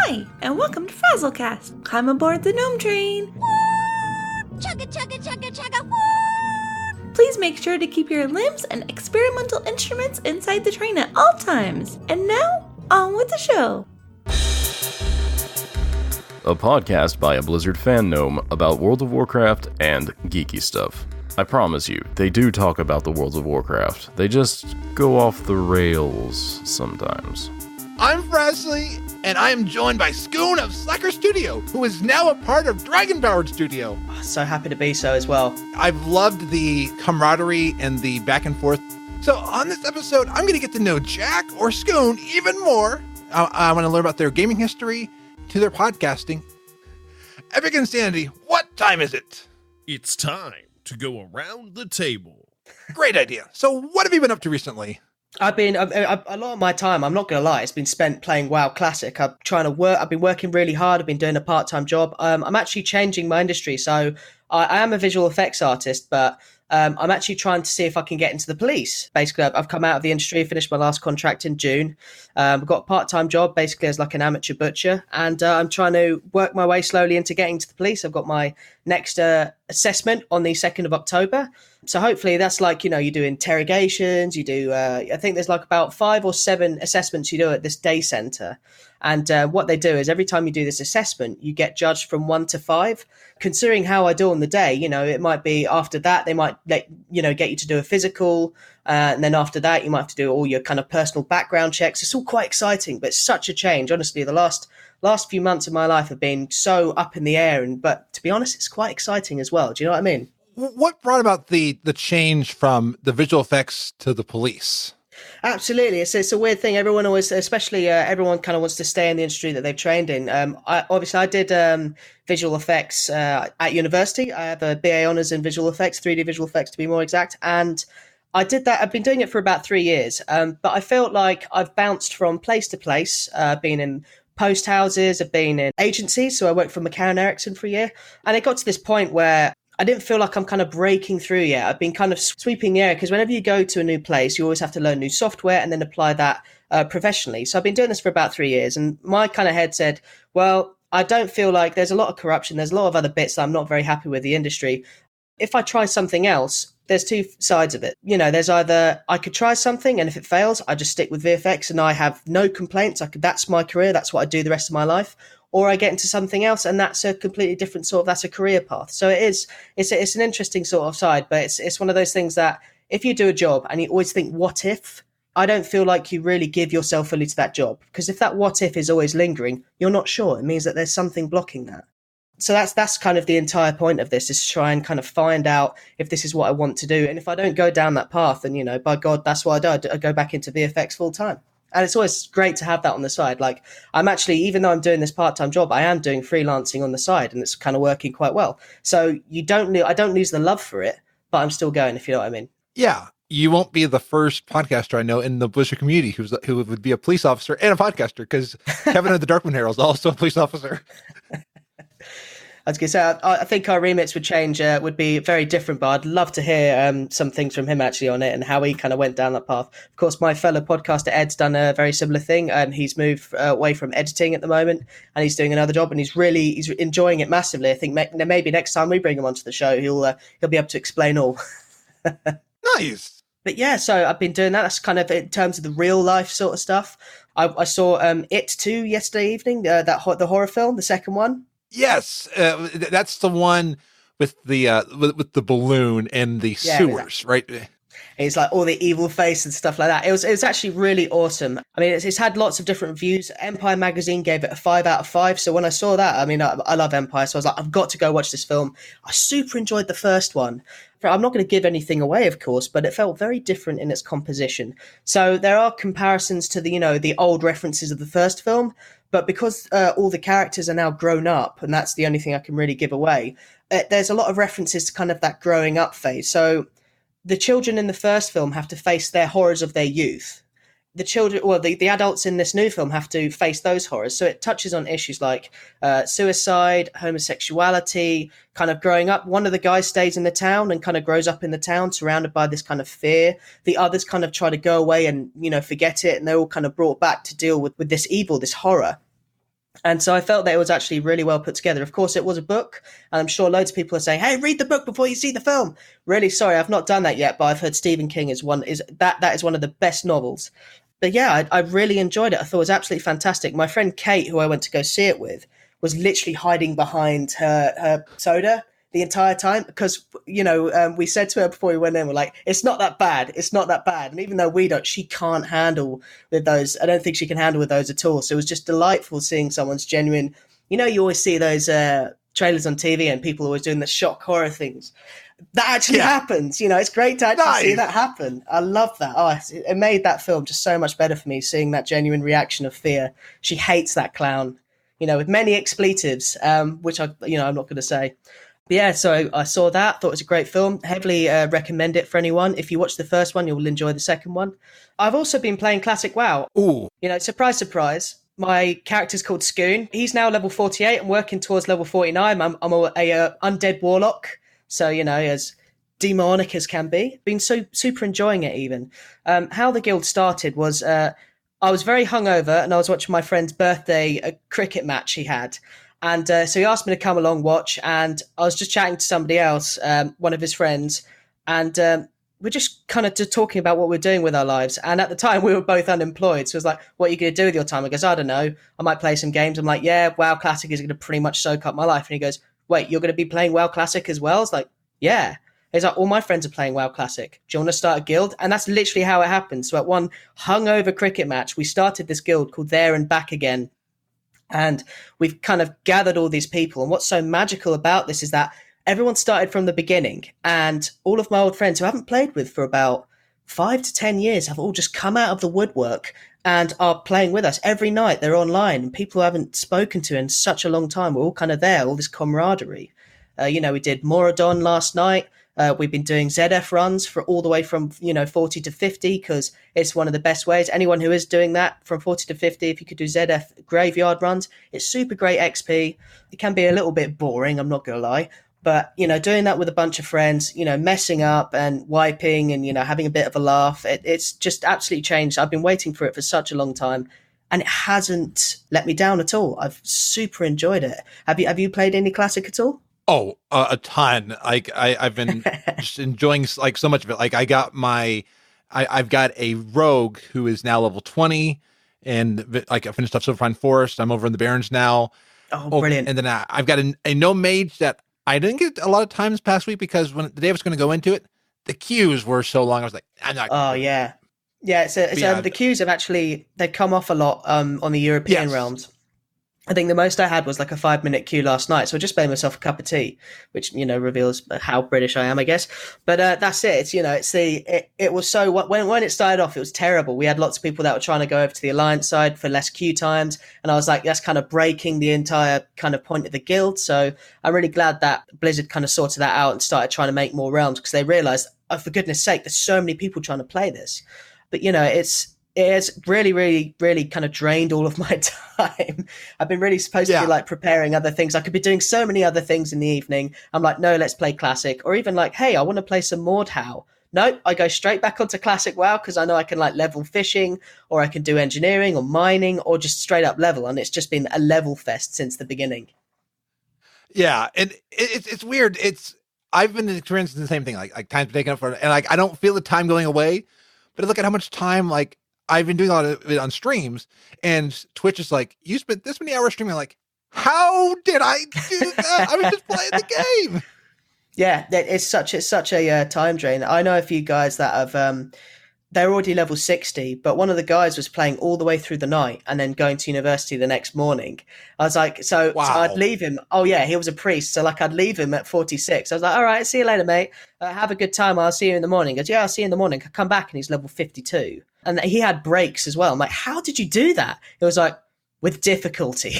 Hi, and welcome to FrazlCast. Climb aboard the Gnome Train. Woo! Chugga, chugga, chugga, chugga, woo! Please make sure to keep your limbs and experimental instruments inside the train at all times. And now, on with the show. A podcast by a Blizzard fan gnome about World of Warcraft and geeky stuff. I promise you, they do talk about the World of Warcraft. They just go off the rails sometimes. I'm Frazley, and I am joined by Skune of Slackers Studio, who is now a part of Dragon Powered Studio. So happy to be so as well. I've loved the camaraderie and the back and forth. So on this episode, I'm going to get to know Jack or Skune even more. I want to learn about their gaming history to their podcasting. Epicinsanity, what time is it? It's time to go around the table. Great idea. So what have you been up to recently? I've been a lot of my time, I'm not going to lie, it's been spent playing WoW Classic. I've been working really hard. I've been doing a part-time job. I'm actually changing my industry. So I am a visual effects artist, but I'm actually trying to see if I can get into the police. Basically, I've come out of the industry, finished my last contract in June. I've got a part-time job, basically as like an amateur butcher, and I'm trying to work my way slowly into getting to the police. I've got my next assessment on the 2nd of October. So hopefully that's like, you do interrogations, you do, I think there's like about 5 or 7 assessments you do at this day centre. And what they do is every time you do this assessment, you get judged from 1 to 5. Considering how I do on the day, it might be after that, they might get you to do a physical. And then after that, you might have to do all your kind of personal background checks. It's all quite exciting, but it's such a change. Honestly, the last few months of my life have been so up in the air. But to be honest, it's quite exciting as well. Do you know what I mean? What brought about the change from the visual effects to the police? Absolutely. It's a weird thing. Everyone always, especially everyone kind of wants to stay in the industry that they've trained in. I did visual effects at university. I have a BA Honours in visual effects, 3D visual effects to be more exact. And I did that. I've been doing it for about 3 years. But I felt like I've bounced from place to place, been in post houses, I've been in agencies. So I worked for McCarran Erickson for a year. And it got to this point where I didn't feel like I'm kind of breaking through yet. I've been kind of sweeping the air because whenever you go to a new place, you always have to learn new software and then apply that professionally. So I've been doing this for about 3 years, and my kind of head said, well, I don't feel like there's a lot of corruption. There's a lot of other bits that I'm not very happy with the industry. If I try something else, there's two sides of it. There's either I could try something, and if it fails, I just stick with VFX and I have no complaints. That's my career. That's what I do the rest of my life. Or I get into something else, and that's a completely different that's a career path. So it's an interesting sort of side, but it's one of those things that if you do a job and you always think, what if? I don't feel like you really give yourself fully to that job, because if that what if is always lingering, you're not sure. It means that there's something blocking that. So that's kind of the entire point of this, is to try and kind of find out if this is what I want to do. And if I don't go down that path, then, by God, that's what I do. I go back into VFX full time. And it's always great to have that on the side. Like, I'm actually, even though I'm doing this part-time job, I am doing freelancing on the side, and it's kind of working quite well. So I don't lose the love for it, but I'm still going, if you know what I mean. Yeah. You won't be the first podcaster I know in the Blizzard community who would be a police officer and a podcaster, because Kevin of the Darkmoon Herald is also a police officer. I was going to say, I think our remits would change, would be very different, but I'd love to hear some things from him actually on it and how he kind of went down that path. Of course, my fellow podcaster Ed's done a very similar thing, and he's moved away from editing at the moment, and he's doing another job, and he's enjoying it massively. I think maybe next time we bring him onto the show, he'll be able to explain all. Nice. But yeah, so I've been doing that. That's kind of in terms of the real life sort of stuff. I saw It 2 yesterday evening, the horror film, the second one. Yes, that's the one with the balloon and the sewers, right? It's like all the evil face and stuff like that. It was actually really awesome. I mean, it's had lots of different reviews. Empire magazine gave it a 5 out of 5. So when I saw that, I mean, I love Empire, so I was like, I've got to go watch this film. I super enjoyed the first one. I'm not going to give anything away, of course, but it felt very different in its composition. So there are comparisons to the old references of the first film, but because all the characters are now grown up, and that's the only thing I can really give away, there's a lot of references to kind of that growing up phase. So the children in the first film have to face their horrors of their youth. The adults in this new film have to face those horrors. So it touches on issues like suicide, homosexuality, kind of growing up. One of the guys stays in the town and kind of grows up in the town surrounded by this kind of fear. The others kind of try to go away and, forget it. And they're all kind of brought back to deal with this evil, this horror. And so I felt that it was actually really well put together. Of course, it was a book, and I'm sure loads of people are saying, "Hey, read the book before you see the film." Really sorry, I've not done that yet, but I've heard Stephen King is one of the best novels. But yeah, I really enjoyed it. I thought it was absolutely fantastic. My friend Kate, who I went to go see it with, was literally hiding behind her soda the entire time because, we said to her before we went in, we're like, it's not that bad. It's not that bad. And even though she can't handle with those. I don't think she can handle with those at all. So it was just delightful seeing someone's genuine, you always see those trailers on TV and people always doing the shock horror things. That actually happens. It's great to actually see that happen. I love that. Oh, it made that film just so much better for me, seeing that genuine reaction of fear. She hates that clown, with many expletives, which I'm not going to say. But yeah, so I saw that, thought it was a great film. Heavily recommend it for anyone. If you watch the first one, you'll enjoy the second one. I've also been playing Classic WoW. Ooh. Surprise, surprise. My character's called Skune. He's now level 48. I'm working towards level 49. I'm a undead warlock. So, as demonic as can be. Been so super enjoying it even. How the guild started was I was very hungover and I was watching my friend's birthday a cricket match he had. And so he asked me to come along watch, and I was just chatting to somebody else, one of his friends, and we're just kind of talking about what we're doing with our lives. And at the time, we were both unemployed. So it was like, what are you going to do with your time? I goes, I don't know. I might play some games. I'm like, yeah, WoW Classic is going to pretty much soak up my life. And he goes, wait, you're going to be playing WoW Classic as well? It's like, yeah. He's like, all my friends are playing WoW Classic. Do you want to start a guild? And that's literally how it happened. So at one hungover cricket match, we started this guild called There and Back Again. And we've kind of gathered all these people. And what's so magical about this is that everyone started from the beginning. And all of my old friends who I haven't played with for about 5 to 10 years have all just come out of the woodwork and are playing with us every night. They're online. And people who I haven't spoken to in such a long time, we're all kind of there, all this camaraderie. We did Moradon last night. We've been doing ZF runs for all the way from, 40 to 50 because it's one of the best ways. Anyone who is doing that from 40 to 50, if you could do ZF graveyard runs, it's super great XP. It can be a little bit boring, I'm not going to lie. But, doing that with a bunch of friends, messing up and wiping and, having a bit of a laugh, it's just absolutely changed. I've been waiting for it for such a long time and it hasn't let me down at all. I've super enjoyed it. Have you played any Classic at all? Oh, a ton. Like I've been just enjoying like so much of it. Like I've got a rogue who is now level 20 and like I finished up Silverfine Forest. I'm over in the Barrens now. Oh, brilliant. And then I've got a gnome mage that I didn't get a lot of time this past week because when the day I was going to go into it, the queues were so long. I was like, I'm not. Oh yeah. Yeah. So the queues have they've come off a lot on the European realms. I think the most I had was like a 5-minute queue last night. So I just made myself a cup of tea, which, reveals how British I am, I guess. But that's it. It was so, when it started off, it was terrible. We had lots of people that were trying to go over to the Alliance side for less queue times. And I was like, that's kind of breaking the entire kind of point of the guild. So I'm really glad that Blizzard kind of sorted that out and started trying to make more realms because they realized, oh, for goodness sake, there's so many people trying to play this. But, it has really, really, really kind of drained all of my time. I've been really supposed to be like preparing other things. I could be doing so many other things in the evening. I'm like, no, let's play Classic. Or even like, hey, I want to play some Mordhau. Nope, I go straight back onto Classic WoW because I know I can like level fishing or I can do engineering or mining or just straight up level. And it's just been a level fest since the beginning. Yeah, and it's weird. I've been experiencing the same thing. Like time's taken up for, and like I don't feel the time going away. But I look at how much time like I've been doing a lot of it on streams, and Twitch is like, you spent this many hours streaming. I'm like, how did I do that? I was just playing the game. Yeah, it's such a time drain. I know a few guys that have they're already level 60, but one of the guys was playing all the way through the night and then going to university the next morning. I was like, so I'd leave him. Oh yeah, he was a priest, so like I'd leave him at 46. I was like, all right, see you later, mate. Have a good time. I'll see you in the morning. He goes, yeah, I'll see you in the morning. I come back and he's level 52. And he had breaks as well. I'm like, how did you do that? It was like, with difficulty.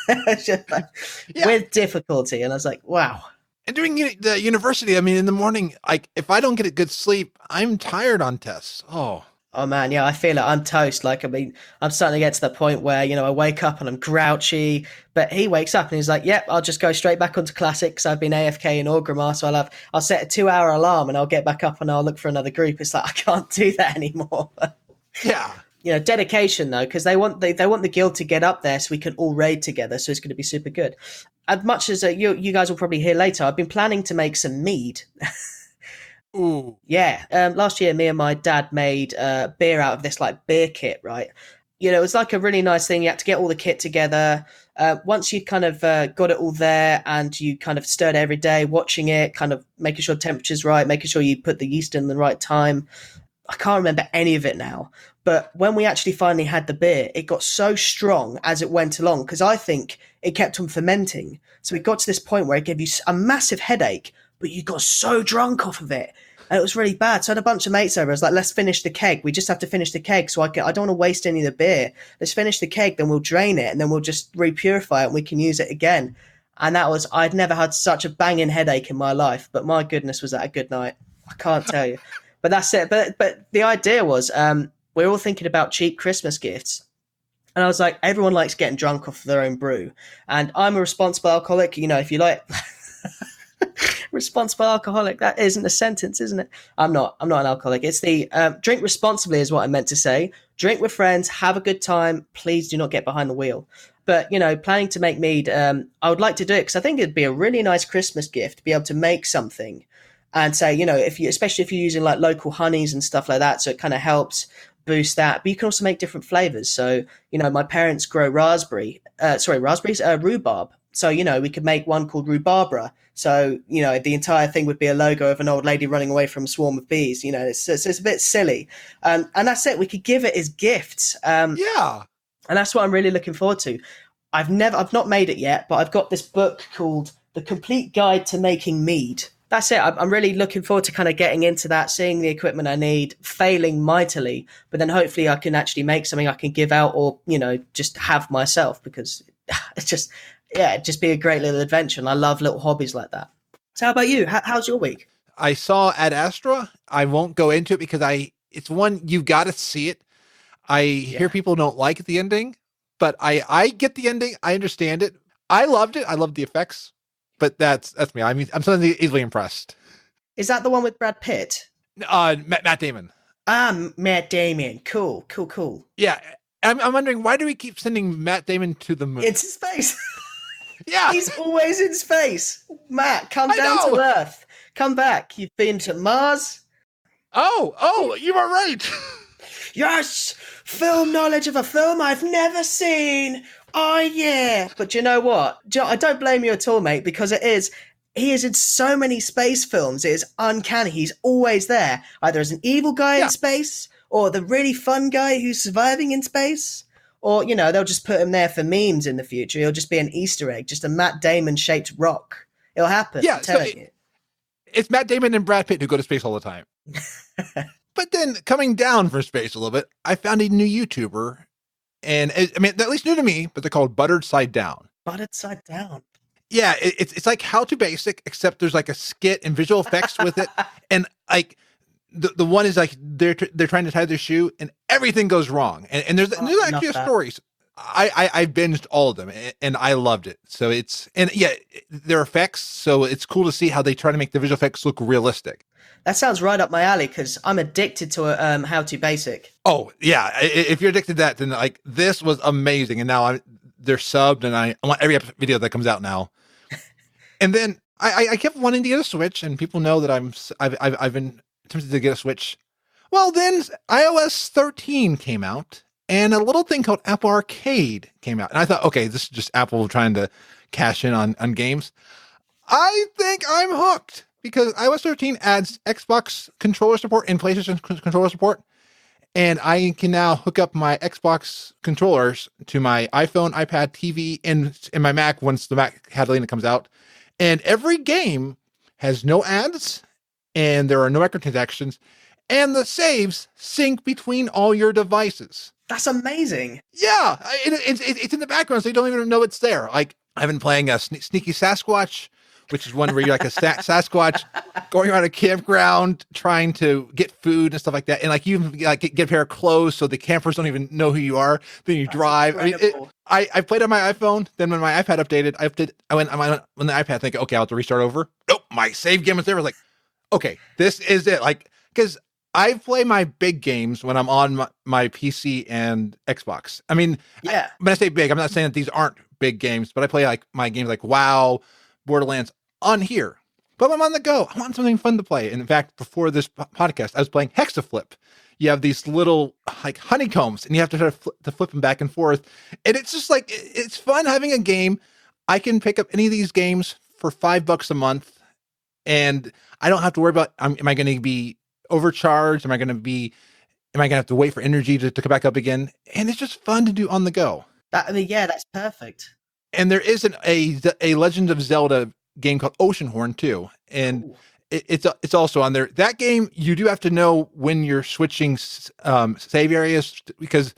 With difficulty. And I was like, wow. And during the university, I mean, in the morning, like if I don't get a good sleep, I'm tired on tests. Oh man, yeah, I feel it. I'm toast. Like, I mean, I'm starting to get to the point where, I wake up and I'm grouchy, but he wakes up and he's like, yep, I'll just go straight back onto Classics. I've been AFK in Orgrimmar, so I'll set a 2-hour alarm and I'll get back up and I'll look for another group. It's like, I can't do that anymore. Yeah. dedication though, because they want the guild to get up there so we can all raid together. So it's going to be super good. As much as you guys will probably hear later, I've been planning to make some mead. Ooh. Yeah. Last year, me and my dad made beer out of this like beer kit, right? It was like a really nice thing. You had to get all the kit together. Once you kind of got it all there and you kind of stirred every day, watching it, kind of making sure temperature's right, making sure you put the yeast in the right time. I can't remember any of it now. But when we actually finally had the beer, it got so strong as it went along because I think it kept on fermenting. So it got to this point where it gave you a massive headache, but you got so drunk off of it. And it was really bad. So I had a bunch of mates over. I was like, let's finish the keg. We just have to finish the keg. So I don't want to waste any of the beer. Let's finish the keg, then we'll drain it, and then we'll just repurify it and we can use it again. And I'd never had such a banging headache in my life. But my goodness, was that a good night. I can't tell you. But that's it. But the idea was we're all thinking about cheap Christmas gifts. And I was like, everyone likes getting drunk off their own brew. And I'm a responsible alcoholic. If you like... Responsible alcoholic. That isn't a sentence, isn't it? I'm not an alcoholic. It's the drink responsibly is what I meant to say. Drink with friends, have a good time. Please do not get behind the wheel. But, planning to make mead, I would like to do it because I think it'd be a really nice Christmas gift to be able to make something and say, especially if you're using like local honeys and stuff like that. So it kind of helps boost that. But you can also make different flavors. So, my parents grow rhubarb. So, we could make one called rhubarbra. So, the entire thing would be a logo of an old lady running away from a swarm of bees. It's a bit silly. And that's it. We could give it as gifts. Yeah. And that's what I'm really looking forward to. I've not made it yet, but I've got this book called The Complete Guide to Making Mead. That's it. I'm really looking forward to kind of getting into that, seeing the equipment I need, failing mightily, but then hopefully I can actually make something I can give out or, just have myself because it's just... Yeah, it'd just be a great little adventure. And I love little hobbies like that. So how about you? How's your week? I saw Ad Astra. I won't go into it because it's one, you've got to see it. I hear people don't like the ending, but I get the ending. I understand it. I loved it. I loved the effects, but that's me. I mean, I'm suddenly easily impressed. Is that the one with Brad Pitt? Matt Damon. Matt Damon. Cool. Yeah. I'm wondering, why do we keep sending Matt Damon to the moon? It's space. Yeah. He's always in space. Matt, come down to Earth. Come back. You've been to Mars. Oh, you are right. Yes. Film knowledge of a film I've never seen. Oh, yeah. But you know what? I don't blame you at all, mate, because he is in so many space films. It is uncanny. He's always there, either as an evil guy in space or the really fun guy who's surviving in space. Or, they'll just put him there for memes in the future. He'll just be an Easter egg, just a Matt Damon-shaped rock. It'll happen. Yeah, I'm telling you. It's Matt Damon and Brad Pitt who go to space all the time. But then coming down from space a little bit, I found a new YouTuber. And, they're at least new to me, but they're called Buttered Side Down. Buttered Side Down? Yeah, it's like How to Basic, except there's like a skit and visual effects with it. And like... The one is like they're trying to tie their shoe and everything goes wrong. And there's actually a story. I binged all of them and I loved it. So their effects. So it's cool to see how they try to make the visual effects look realistic. That sounds right up my alley because I'm addicted to How to Basic. Oh yeah, if you're addicted to that, then like this was amazing. And now they're subbed, and I want every video that comes out now. And then I kept wanting to get a Switch, and people know that I've been tempted to get a Switch. Well, then iOS 13 came out, and a little thing called Apple Arcade came out. And I thought, okay, this is just Apple trying to cash in on games. I think I'm hooked because iOS 13 adds Xbox controller support and PlayStation controller support. And I can now hook up my Xbox controllers to my iPhone, iPad, TV, and my Mac once the Mac Catalina comes out. And every game has no ads, and there are no microtransactions, and the saves sync between all your devices. That's amazing. Yeah, it's in the background, so you don't even know it's there. Like, I've been playing a Sneaky Sasquatch, which is one where you're like a Sasquatch going around a campground trying to get food and stuff like that. And like you get a pair of clothes so the campers don't even know who you are. Then you drive. I played on my iPhone. Then when my iPad updated, I went on the iPad thinking, okay, I'll have to restart over. Nope, my save game was there. I was like, okay, this is it. Like, because I play my big games when I'm on my PC and Xbox. I mean, Yeah. when I say big, I'm not saying that these aren't big games, but I play like my games like WoW, Borderlands on here. But when I'm on the go, I want something fun to play. And in fact, before this podcast, I was playing Hexaflip. You have these little like honeycombs, and you have to try to flip them back and forth. And it's just like it's fun having a game. I can pick up any of these games for $5 a month, and I don't have to worry about am I going to be overcharged? Am I going to have to wait for energy to come back up again? And it's just fun to do on the go. That's perfect. And there isn't a Legend of Zelda game called Oceanhorn too, and it's also on there. That game, you do have to know when you're switching save areas because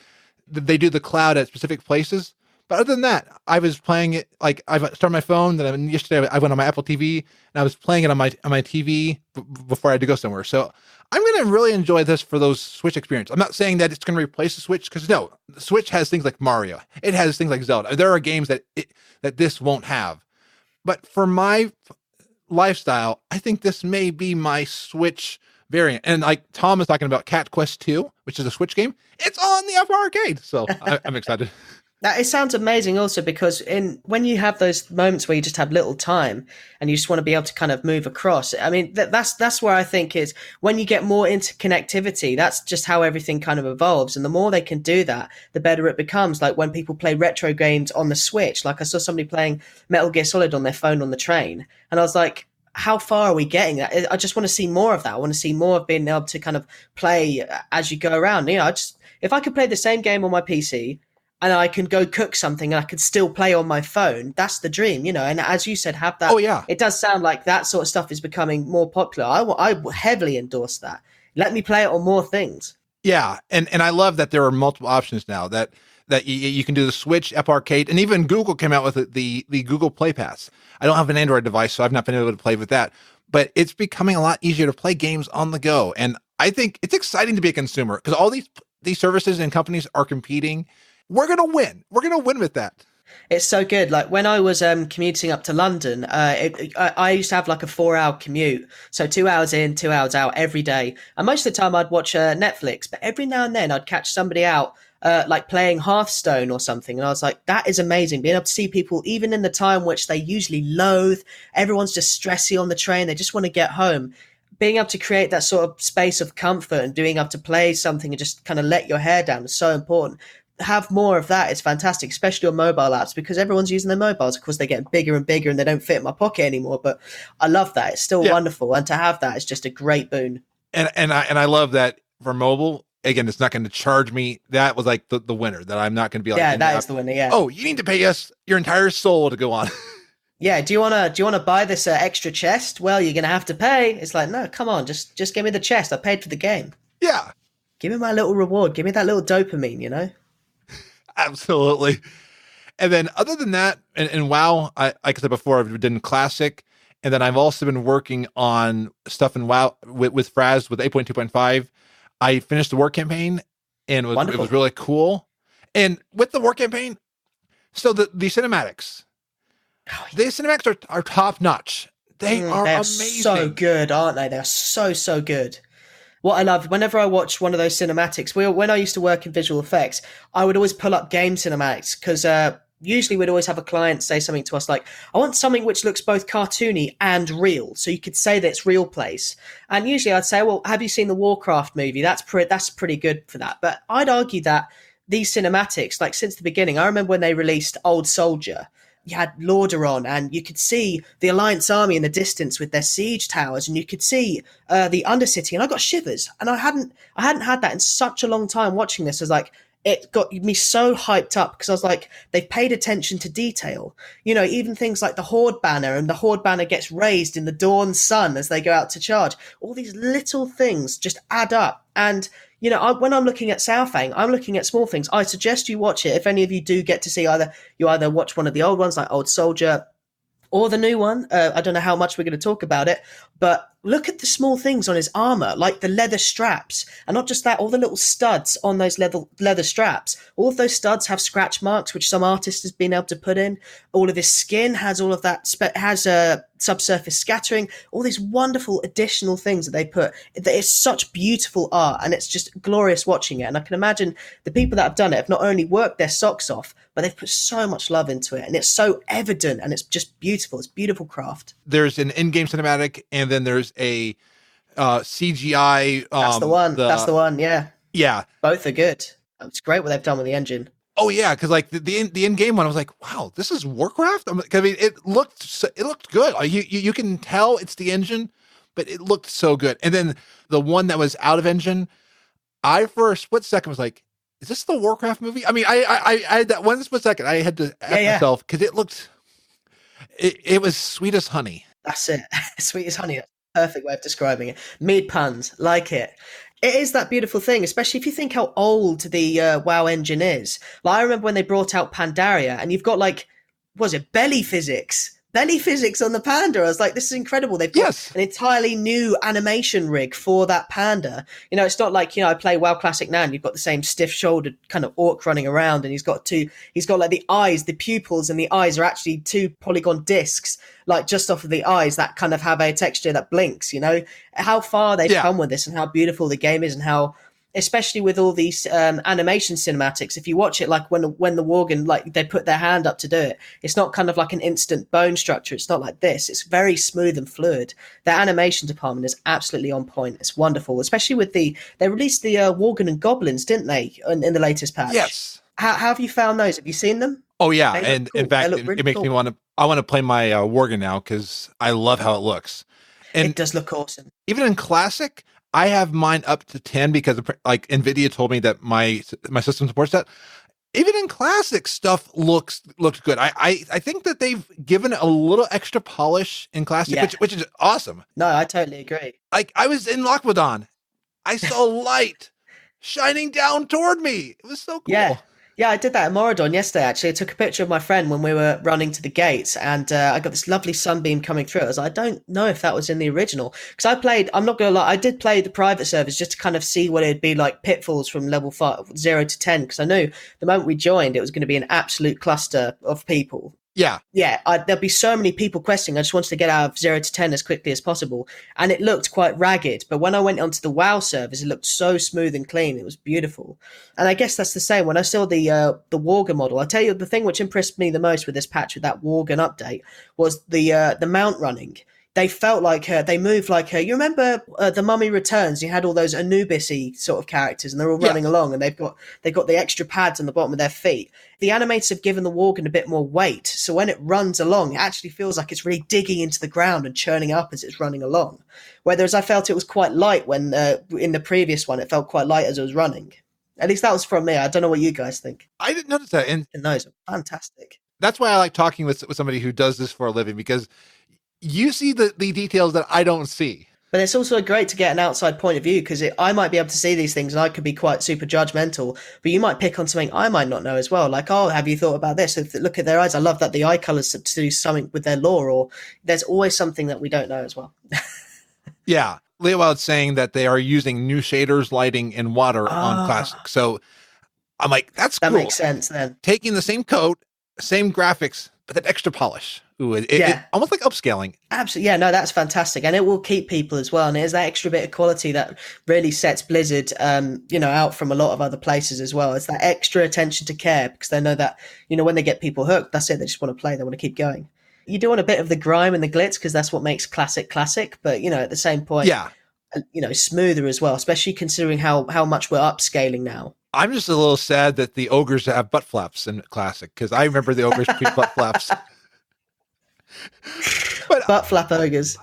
they do the cloud at specific places. But other than that, I was playing it like I started my phone. Then yesterday I went on my Apple TV and I was playing it on my TV before I had to go somewhere. So I'm going to really enjoy this for those Switch experience. I'm not saying that it's going to replace the Switch because no, the Switch has things like Mario. It has things like Zelda. There are games that this won't have. But for my lifestyle, I think this may be my Switch variant. And like Tom is talking about Cat Quest 2, which is a Switch game. It's on the Apple Arcade. So I'm excited. It sounds amazing also because when you have those moments where you just have little time and you just want to be able to kind of move across. I mean, that's where I think is when you get more interconnectivity, that's just how everything kind of evolves. And the more they can do that, the better it becomes. Like when people play retro games on the Switch, like I saw somebody playing Metal Gear Solid on their phone on the train. And I was like, how far are we getting? I just want to see more of that. I want to see more of being able to kind of play as you go around. You know, if I could play the same game on my PC, and I can go cook something and I can still play on my phone, that's the dream, you know. And as you said, have that. Oh, yeah. It does sound like that sort of stuff is becoming more popular. I heavily endorse that. Let me play it on more things. Yeah. And I love that there are multiple options now that you can do the Switch, Apple Arcade, and even Google came out with the Google Play Pass. I don't have an Android device, so I've not been able to play with that. But it's becoming a lot easier to play games on the go. And I think it's exciting to be a consumer because all these services and companies are competing. We're going to win. We're going to win with that. It's so good. Like when I was commuting up to London, I used to have like a 4-hour commute. So 2 hours in, 2 hours out every day. And most of the time I'd watch Netflix, but every now and then I'd catch somebody out like playing Hearthstone or something. And I was like, that is amazing. Being able to see people, even in the time which they usually loathe, everyone's just stressy on the train. They just want to get home. Being able to create that sort of space of comfort and doing able to play something and just kind of let your hair down is so important. Have more of that. It's fantastic, especially on mobile apps because everyone's using their mobiles. Of course, they're getting bigger and bigger and they don't fit in my pocket anymore. But I love that. It's still wonderful. And to have that is just a great boon. And I love that for mobile. Again, it's not going to charge me. That was like the winner that I'm not going to be like, yeah, that is the winner. Yeah. Oh, you need to pay us your entire soul to go on. Yeah. Do you want to buy this extra chest? Well, you're going to have to pay. It's like, no, come on. Just give me the chest. I paid for the game. Yeah. Give me my little reward. Give me that little dopamine, you know? Absolutely. And then other than that, and WoW, like I said before, I've done Classic, and then I've also been working on stuff in WoW with Fraz with 8.2.5. I finished the war campaign, and it was really cool. And with the war campaign, so the cinematics, the cinematics are top notch. They're amazing. So good, aren't they? They're so good. What I love, whenever I watch one of those cinematics, when I used to work in visual effects, I would always pull up game cinematics because usually we'd always have a client say something to us like, I want something which looks both cartoony and real. So you could say that it's real place. And usually I'd say, well, have you seen the Warcraft movie? That's pretty good for that. But I'd argue that these cinematics, like since the beginning, I remember when they released Old Soldier, you had Lordaeron and you could see the Alliance army in the distance with their siege towers and you could see the Undercity and I got shivers and I hadn't had that in such a long time watching this. I was like, it got me so hyped up because I was like, they've paid attention to detail. You know, even things like the Horde banner and the Horde banner gets raised in the dawn sun as they go out to charge. All these little things just add up. And, you know, when I'm looking at Southang, I'm looking at small things. I suggest you watch it. If any of you do get to see either watch one of the old ones like Old Soldier or the new one. I don't know how much we're going to talk about it, but look at the small things on his armor, like the leather straps. And not just that, all the little studs on those leather straps. All of those studs have scratch marks, which some artist has been able to put in. All of his skin has all of that, has subsurface scattering, all these wonderful additional things that they put. It's such beautiful art, and it's just glorious watching it. And I can imagine the people that have done it have not only worked their socks off, but they've put so much love into it, and it's so evident, and it's just beautiful. It's beautiful craft. There's an in-game cinematic, and then there's a CGI. That's the one. That's the one. Yeah. Yeah. Both are good. It's great what they've done with the engine. Oh yeah, because like the in-game one, I was like, wow, this is Warcraft. I mean, it looked good. Like, you can tell it's the engine, but it looked so good. And then the one that was out of engine, I for a split second was like, is this the Warcraft movie? I mean, I had that one split second. I had to ask myself because it was sweet as honey. That's it. Sweet as honey. That's a perfect way of describing it. Mead puns, like it. It is that beautiful thing, especially if you think how old the WoW engine is. Like, I remember when they brought out Pandaria, and you've got like, what was it, belly physics on the panda. I was like, this is incredible. They've got an entirely new animation rig for that panda. You know, it's not like, you know, I play WoW Classic now and you've got the same stiff-shouldered kind of orc running around, and he's got like the eyes, the pupils and the eyes are actually two polygon discs, like just off of the eyes that kind of have a texture that blinks, you know. How far they've come with this and how beautiful the game is, and how, especially with all these animation cinematics, if you watch it, like when the Worgen, like they put their hand up to do it, it's not kind of like an instant bone structure. It's not like this. It's very smooth and fluid. Their animation department is absolutely on point. It's wonderful, especially with they released the Worgen and Goblins, didn't they, in the latest patch? Yes. How have you found those? Have you seen them? Oh yeah, and cool. In fact, really it makes me want to play my Worgen now because I love how it looks. And it does look awesome. Even in Classic, I have mine up to 10 because like NVIDIA told me that my system supports that. Even in Classic, stuff looks good. I think that they've given it a little extra polish in Classic, which is awesome. No, I totally agree. Like, I was in Lockwoodon. I saw light shining down toward me. It was so cool. Yeah, I did that at Moradon yesterday, actually. I took a picture of my friend when we were running to the gates, and I got this lovely sunbeam coming through. I was like, I don't know if that was in the original. Because I'm not going to lie, I did play the private servers just to kind of see what it'd be like pitfalls from level 0 to 10, because I knew the moment we joined, it was going to be an absolute cluster of people. Yeah. There'll be so many people questing. I just wanted to get out of 0 to 10 as quickly as possible. And it looked quite ragged. But when I went onto the WoW servers, it looked so smooth and clean. It was beautiful. And I guess that's the same. When I saw the Worgen model, I'll tell you the thing which impressed me the most with this patch, with that Worgen update, was the mount running. They felt like they moved like you remember The Mummy Returns? You had all those Anubis-y sort of characters, and they're all running along, and they've got the extra pads on the bottom of their feet. The animators have given the Worgen a bit more weight, so when it runs along, it actually feels like it's really digging into the ground and churning up as it's running along. Whereas I felt it was quite light when in the previous one, it felt quite light as it was running. At least that was from me. I don't know what you guys think. I didn't notice that, and those are fantastic. That's why I like talking with somebody who does this for a living, because you see the details that I don't see. But it's also great to get an outside point of view, because I might be able to see these things and I could be quite super judgmental, but you might pick on something I might not know as well. Like, oh, have you thought about this? Look at their eyes. I love that the eye colors to do something with their lore, or there's always something that we don't know as well. Yeah. Leowild's saying that they are using new shaders, lighting, and water on Classic. So I'm like, that cool. Makes sense then. Taking the same code, same graphics, but that extra polish. Ooh, it almost like upscaling. Absolutely. Yeah, no, that's fantastic. And it will keep people as well. And there's that extra bit of quality that really sets Blizzard, out from a lot of other places as well. It's that extra attention to care, because they know that, when they get people hooked, that's it. They just want to play. They want to keep going. You do want a bit of the grime and the glitz, because that's what makes classic. But, at the same point, smoother as well, especially considering how much we're upscaling now. I'm just a little sad that the ogres have butt flaps in Classic, because I remember the ogres pre-butt flaps. But, butt flap ogres.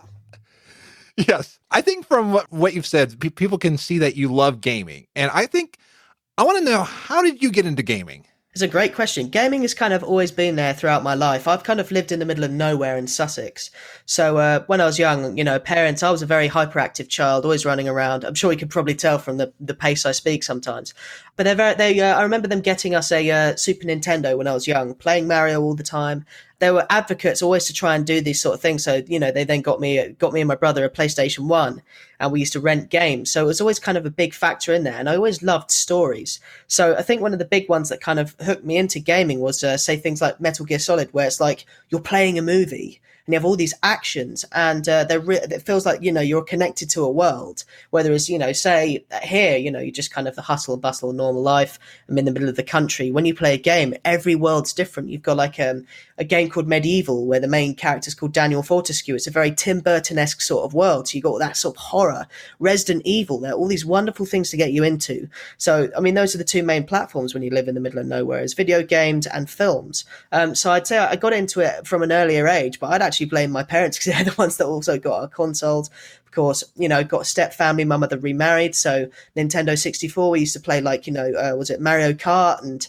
Yes. I think from what you've said, people can see that you love gaming. And I want to know, how did you get into gaming? It's a great question. Gaming has kind of always been there throughout my life. I've kind of lived in the middle of nowhere in Sussex. So when I was young, parents, I was a very hyperactive child, always running around. I'm sure you could probably tell from the pace I speak sometimes. But I remember them getting us a Super Nintendo when I was young, playing Mario all the time. there were advocates always to try and do these sort of things. So, they then got me and my brother a PlayStation 1, and we used to rent games. So it was always kind of a big factor in there. And I always loved stories. So I think one of the big ones that kind of hooked me into gaming was, say, things like Metal Gear Solid, where it's like you're playing a movie and you have all these actions, and it feels like, you're connected to a world. Whether it's, say here, you just kind of the hustle and bustle of normal life. I'm in the middle of the country. When you play a game, every world's different. You've got like a game called Medieval, where the main character is called Daniel Fortescue. It's a very Tim Burton-esque sort of world. So you got that sort of horror. Resident Evil, there are all these wonderful things to get you into. So, I mean, those are the two main platforms when you live in the middle of nowhere, is video games and films. So I'd say I got into it from an earlier age, but I'd actually blame my parents because they're the ones that also got our consoles. Of course, got a step family. My mother remarried, so Nintendo 64. We used to play like, was it Mario Kart and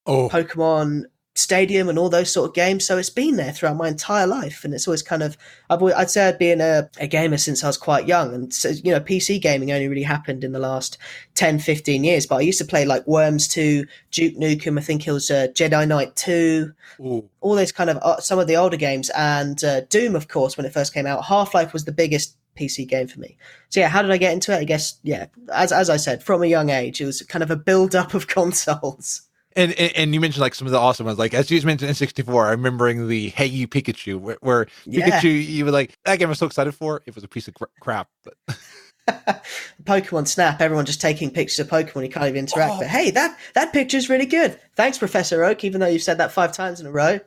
Pokemon Stadium and all those sort of games. So it's been there throughout my entire life, and it's always kind of, I'd say I'd been a gamer since I was quite young. And so, PC gaming only really happened in the last 10-15 years, but I used to play like Worms 2, Duke Nukem, I think it was Jedi Knight 2, all those kind of some of the older games, and Doom, of course, when it first came out. Half-Life was the biggest PC game for me. So yeah, how did I get into it? I guess, as I said, from a young age, it was kind of a build-up of consoles. And you mentioned like some of the awesome ones, like as you mentioned in 64, I'm remembering the Hey You Pikachu, where Pikachu, you were like, that game I was so excited for. It was a piece of crap, but Pokemon Snap, everyone just taking pictures of Pokemon, you can't even interact. But hey, that picture's really good. Thanks, Professor Oak, even though you've said that 5 times in a row.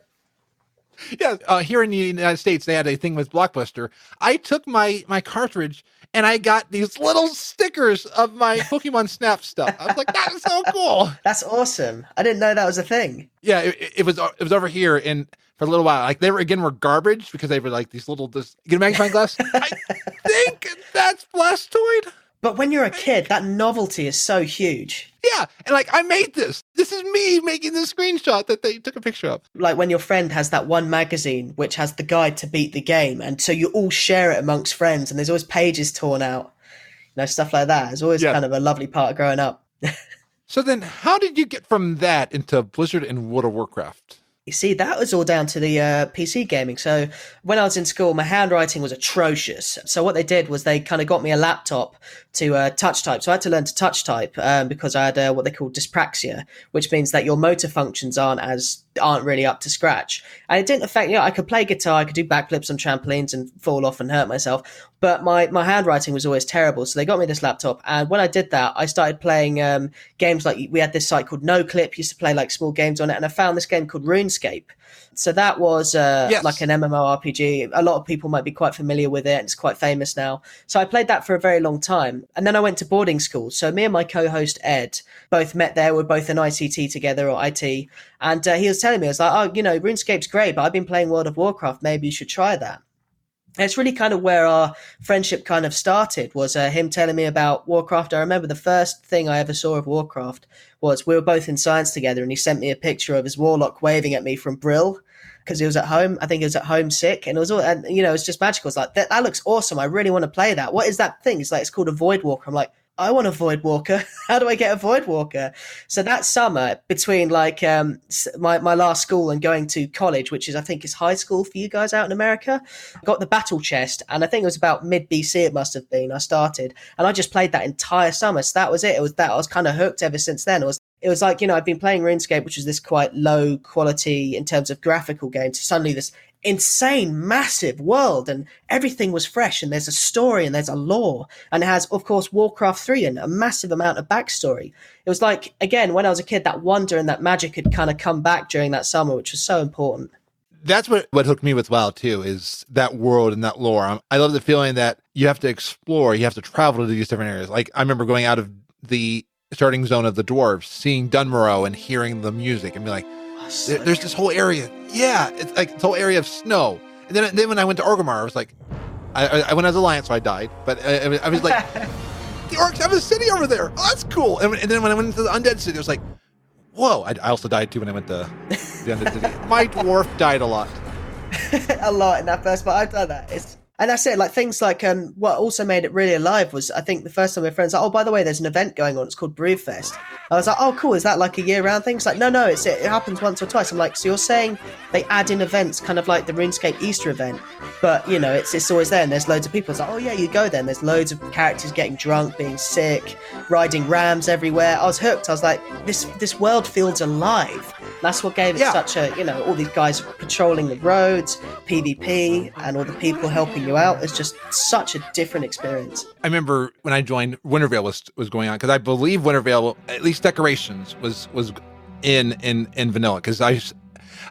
Yeah, here in the United States, they had a thing with Blockbuster. I took my cartridge and I got these little stickers of my Pokemon Snap stuff. I was like, that is so cool. That's awesome. I didn't know that was a thing. Yeah, it was over here, and for a little while, like they were garbage because they were like these little. You get a magnifying glass? I think that's Blastoid. But when you're a kid, that novelty is so huge. Yeah, and like I made this. This is me making the screenshot that they took a picture of. Like when your friend has that one magazine which has the guide to beat the game, and so you all share it amongst friends, and there's always pages torn out, stuff like that. It's always kind of a lovely part of growing up. So then, how did you get from that into Blizzard and World of Warcraft? You see, that was all down to the PC gaming. So when I was in school, my handwriting was atrocious. So what they did was they kind of got me a laptop to touch type. So I had to learn to touch type because I had what they call dyspraxia, which means that your motor functions aren't really up to scratch. And it didn't affect, I could play guitar, I could do backflips on trampolines and fall off and hurt myself. But my handwriting was always terrible. So they got me this laptop. And when I did that, I started playing games like, we had this site called NoClip, used to play like small games on it. And I found this game called RuneScape. So that was like an MMORPG. A lot of people might be quite familiar with it. It's quite famous now. So I played that for a very long time. And then I went to boarding school. So me and my co-host Ed both met there. We're both in ICT together, or IT. And he was telling me, I was like, RuneScape's great, but I've been playing World of Warcraft. Maybe you should try that. And it's really kind of where our friendship kind of started, was him telling me about Warcraft. I remember the first thing I ever saw of Warcraft was we were both in science together, and he sent me a picture of his warlock waving at me from Brill because he was at home. I think he was at home sick, and it was all, and it was just magical. It's like, that looks awesome. I really want to play that. What is that thing? It's like, it's called a Void Walker. I'm like, I want a Void Walker. How do I get a Void Walker? So that summer between like my last school and going to college, which is, I think is high school for you guys out in America, I got the battle chest, and I think it was about mid BC it must have been. I started, and I just played that entire summer. So that was it. It was that I was kind of hooked ever since then. It was like, I'd been playing RuneScape, which is this quite low quality in terms of graphical game, to suddenly this insane, massive world, and everything was fresh, and there's a story and there's a lore, and it has, of course, Warcraft 3 and a massive amount of backstory. It was like, again, when I was a kid, that wonder and that magic had kind of come back during that summer, which was so important. That's what hooked me with WoW too, is that world and that lore. I love the feeling that you have to explore, you have to travel to these different areas. Like, I remember going out of the starting zone of the dwarves, seeing Dunmorrow and hearing the music and be like, there's this whole area. Yeah, it's like this whole area of snow. And then when I went to Orgrimmar, I was like, I went as Alliance, so I died. But I was like, the orcs have a city over there. Oh, that's cool. And then when I went into the Undead City, I was like, whoa. I also died too when I went to the Undead City. My dwarf died a lot. A lot in that first part. I've done that. And that's it. Like things like what also made it really alive was I think the first time my friends like, oh, by the way, there's an event going on. It's called Brewfest. I was like, oh, cool. Is that like a year-round thing? It's like, no, it happens once or twice. I'm like, so you're saying they add in events, kind of like the RuneScape Easter event, but you know, it's always there, and there's loads of people. It's like, oh yeah, you go then. There's loads of characters getting drunk, being sick, riding rams everywhere. I was hooked. I was like, this world feels alive. That's what gave it such a, you know, all these guys patrolling the roads, PvP, and all the people helping you out. It's just such a different experience. I remember when I joined, Wintervale was going on, because I believe Wintervale, at least decorations, was in vanilla. Because I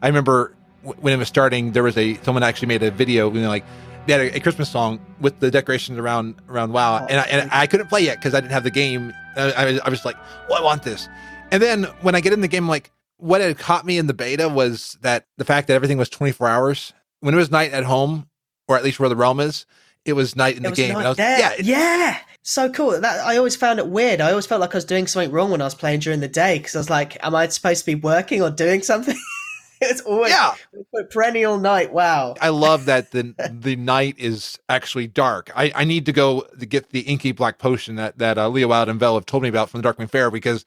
remember when it was starting, there was someone actually made a video, you know, like they had a Christmas song with the decorations around WoW, and I couldn't play yet because I didn't have the game. I was like, well, I want this. And then when I get in the game, I'm like, what had caught me in the beta was that the fact that everything was 24 hours. When it was night at home, or at least where the realm is, it was night in the game. Yeah. So cool. I always found it weird. I always felt like I was doing something wrong when I was playing during the day, because I was like, am I supposed to be working or doing something? It's always perennial night. Wow. I love that the night is actually dark. I need to go to get the inky black potion that Leo Wild and Vel have told me about from the Darkwing Fair, because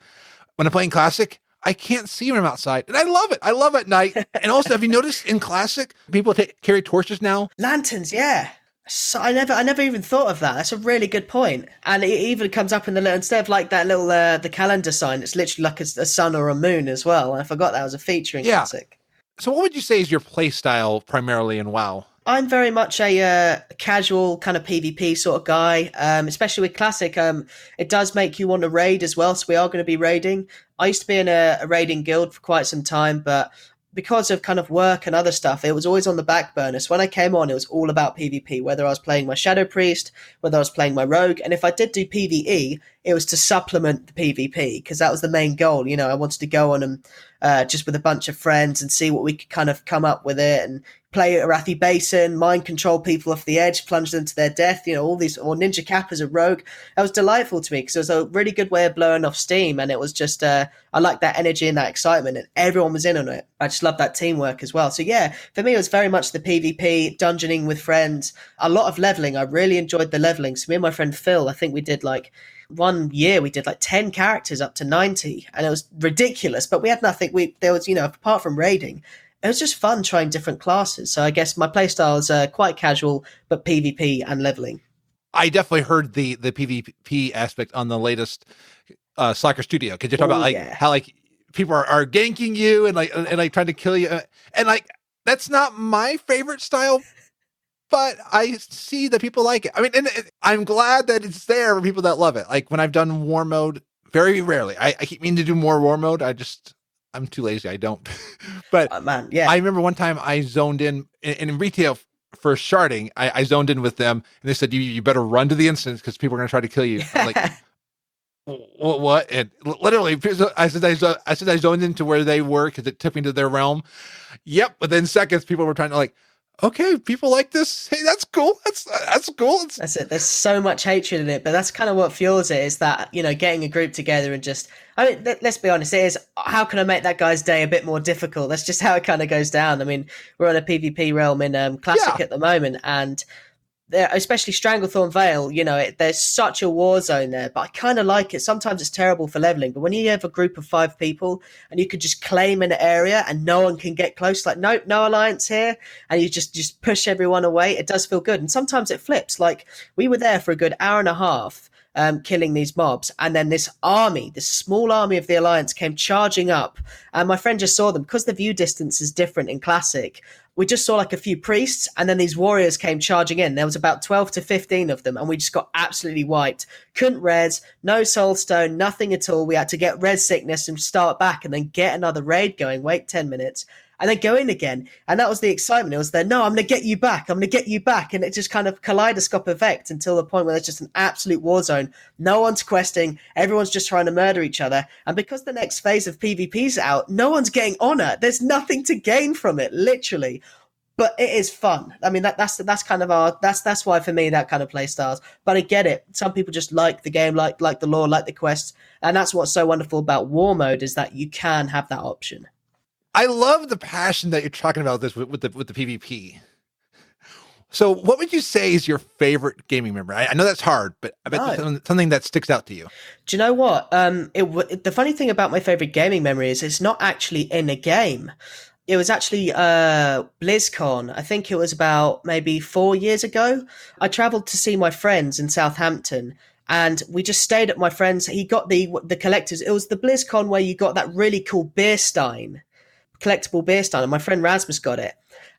when I'm playing Classic, I can't see when I'm outside, and I love it. I love at night. And also, have you noticed in Classic, people carry torches now? Lanterns, yeah. So I never even thought of that. That's a really good point. And it even comes up in the little, instead of like that little the calendar sign, it's literally like a sun or a moon as well. I forgot that was a feature in Classic. So what would you say is your play style primarily in WoW? I'm very much a casual kind of PvP sort of guy, especially with Classic. It does make you want to raid as well, so we are going to be raiding. I used to be in a raiding guild for quite some time, but because of kind of work and other stuff, it was always on the back burner. So when I came on, it was all about PvP, whether I was playing my Shadow Priest, whether I was playing my Rogue. And if I did do PvE, it was to supplement the PvP, because that was the main goal. You know, I wanted to go on and just with a bunch of friends and see what we could kind of come up with it, and play Arathi Basin, mind control people off the edge, plunge them to their death, you know, all these, or Ninja Cap as a rogue. That was delightful to me, because it was a really good way of blowing off steam, and it was just, I liked that energy and that excitement, and everyone was in on it. I just loved that teamwork as well. So yeah, for me, it was very much the PvP, dungeoning with friends, a lot of leveling. I really enjoyed the leveling. So me and my friend Phil, I think we did like, one year we did like 10 characters up to 90, and it was ridiculous, but we had nothing. There was, you know, apart from raiding, it was just fun trying different classes. So I guess my playstyle is quite casual, but PvP and leveling. I definitely heard the PvP aspect on the latest Slacker Studio, because you're talking about how like people are ganking you and like trying to kill you, and like that's not my favorite style, but I see that people like it. I mean, and I'm glad that it's there for people that love it. Like when I've done war mode, very rarely. I keep meaning to do more war mode. I'm too lazy. I don't. But man, yeah. I remember one time I zoned in retail for sharding. I zoned in with them, and they said, you better run to the instance because people are going to try to kill you. I'm like, what? And literally, I said I zoned into where they were because it took me to their realm. Yep. Within seconds, people were trying to like, okay, people like this. Hey, that's cool. That's cool. That's it. There's so much hatred in it, but that's kind of what fuels it, is that, you know, getting a group together and just, I mean, let's be honest, it is, how can I make that guy's day a bit more difficult? That's just how it kind of goes down. I mean, we're on a PvP realm in Classic at the moment, and especially Stranglethorn Vale, you know, there's such a war zone there, but I kind of like it. Sometimes it's terrible for leveling, but when you have a group of 5 people and you could just claim an area and no one can get close, like, nope, no alliance here, and you just push everyone away, it does feel good. And sometimes it flips. Like, we were there for a good hour and a half, killing these mobs, and then this small army of the Alliance came charging up, and my friend just saw them, because the view distance is different in Classic. We just saw like a few priests, and then these warriors came charging in. There was about 12 to 15 of them, and we just got absolutely wiped. Couldn't res, no soulstone, nothing at all. We had to get res sickness and start back, and then get another raid going, wait 10 minutes, and then go in again. And that was the excitement. It was there, no, I'm going to get you back. I'm going to get you back. And it just kind of kaleidoscope effect until the point where there's just an absolute war zone. No one's questing. Everyone's just trying to murder each other. And because the next phase of PvP's out, no one's getting honor. There's nothing to gain from it, literally. But it is fun. I mean, that's kind of that's why for me that kind of play styles. But I get it. Some people just like the game, like the lore, like the quests. And that's what's so wonderful about war mode, is that you can have that option. I love the passion that you're talking about this with the PvP. So what would you say is your favorite gaming memory? I know that's hard, but I bet there's something that sticks out to you. Do you know what? The funny thing about my favorite gaming memory is it's not actually in a game. It was actually BlizzCon. I think it was about maybe 4 years ago. I traveled to see my friends in Southampton, and we just stayed at my friend's. He got the collectors. It was the BlizzCon where you got that really cool beer stein, collectible beer stein, and my friend Rasmus got it.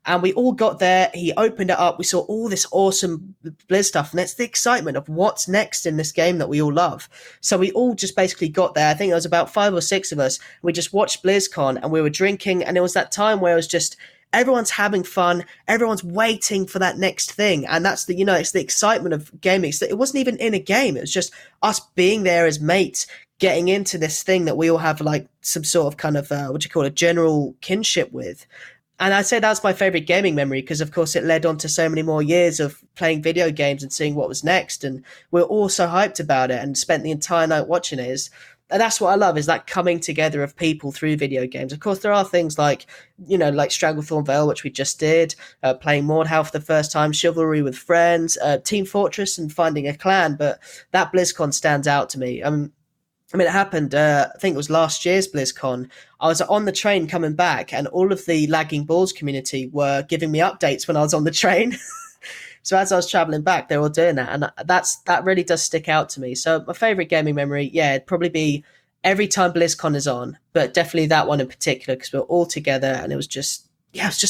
And we all got there. He opened it up. We saw all this awesome Blizz stuff. And it's the excitement of what's next in this game that we all love. So we all just basically got there. I think there was about 5 or 6 of us. We just watched BlizzCon and we were drinking. And it was that time where it was just everyone's having fun. Everyone's waiting for that next thing. And that's it's the excitement of gaming. It wasn't even in a game. It was just us being there as mates, getting into this thing that we all have like some sort of kind of, a general kinship with. And I'd say that's my favorite gaming memory because, of course, it led on to so many more years of playing video games and seeing what was next. And we're all so hyped about it and spent the entire night watching it. And that's what I love is that coming together of people through video games. Of course, there are things like, like Stranglethorn Vale, which we just did, playing Mordhau for the first time, Chivalry with friends, Team Fortress and finding a clan. But that BlizzCon stands out to me. It happened, I think it was last year's BlizzCon. I was on the train coming back and all of the Lagging Balls community were giving me updates when I was on the train. So as I was traveling back, they were all doing that. And that really does stick out to me. So my favorite gaming memory, it'd probably be every time BlizzCon is on, but definitely that one in particular because we were all together and it was just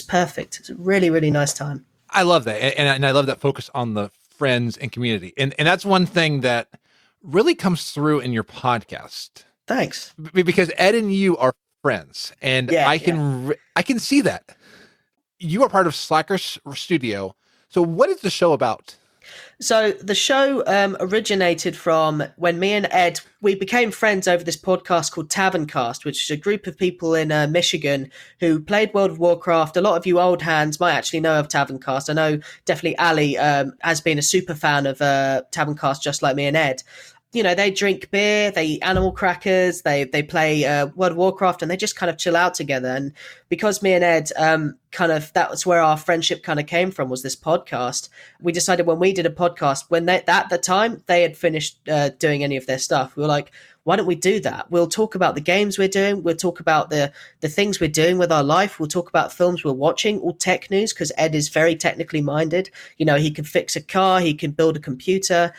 perfect. It's a really, really nice time. I love that. And I love that focus on the friends and community. And that's one thing that really comes through in your podcast. Thanks. Because Ed and you are friends, and I can see that. You are part of Slackers Studio. So what is the show about? So the show originated from when me and Ed, we became friends over this podcast called TavernCast, which is a group of people in Michigan who played World of Warcraft. A lot of you old hands might actually know of TavernCast. I know definitely Ali has been a super fan of TavernCast, just like me and Ed. They drink beer, they eat animal crackers, they play World of Warcraft, and they just kind of chill out together. And because me and Ed that was where our friendship kind of came from, was this podcast. We decided when we did a podcast, when at the time they had finished doing any of their stuff, we were like, why don't we do that? We'll talk about the games we're doing. We'll talk about the things we're doing with our life. We'll talk about films we're watching, all tech news, because Ed is very technically minded. He can fix a car, he can build a computer,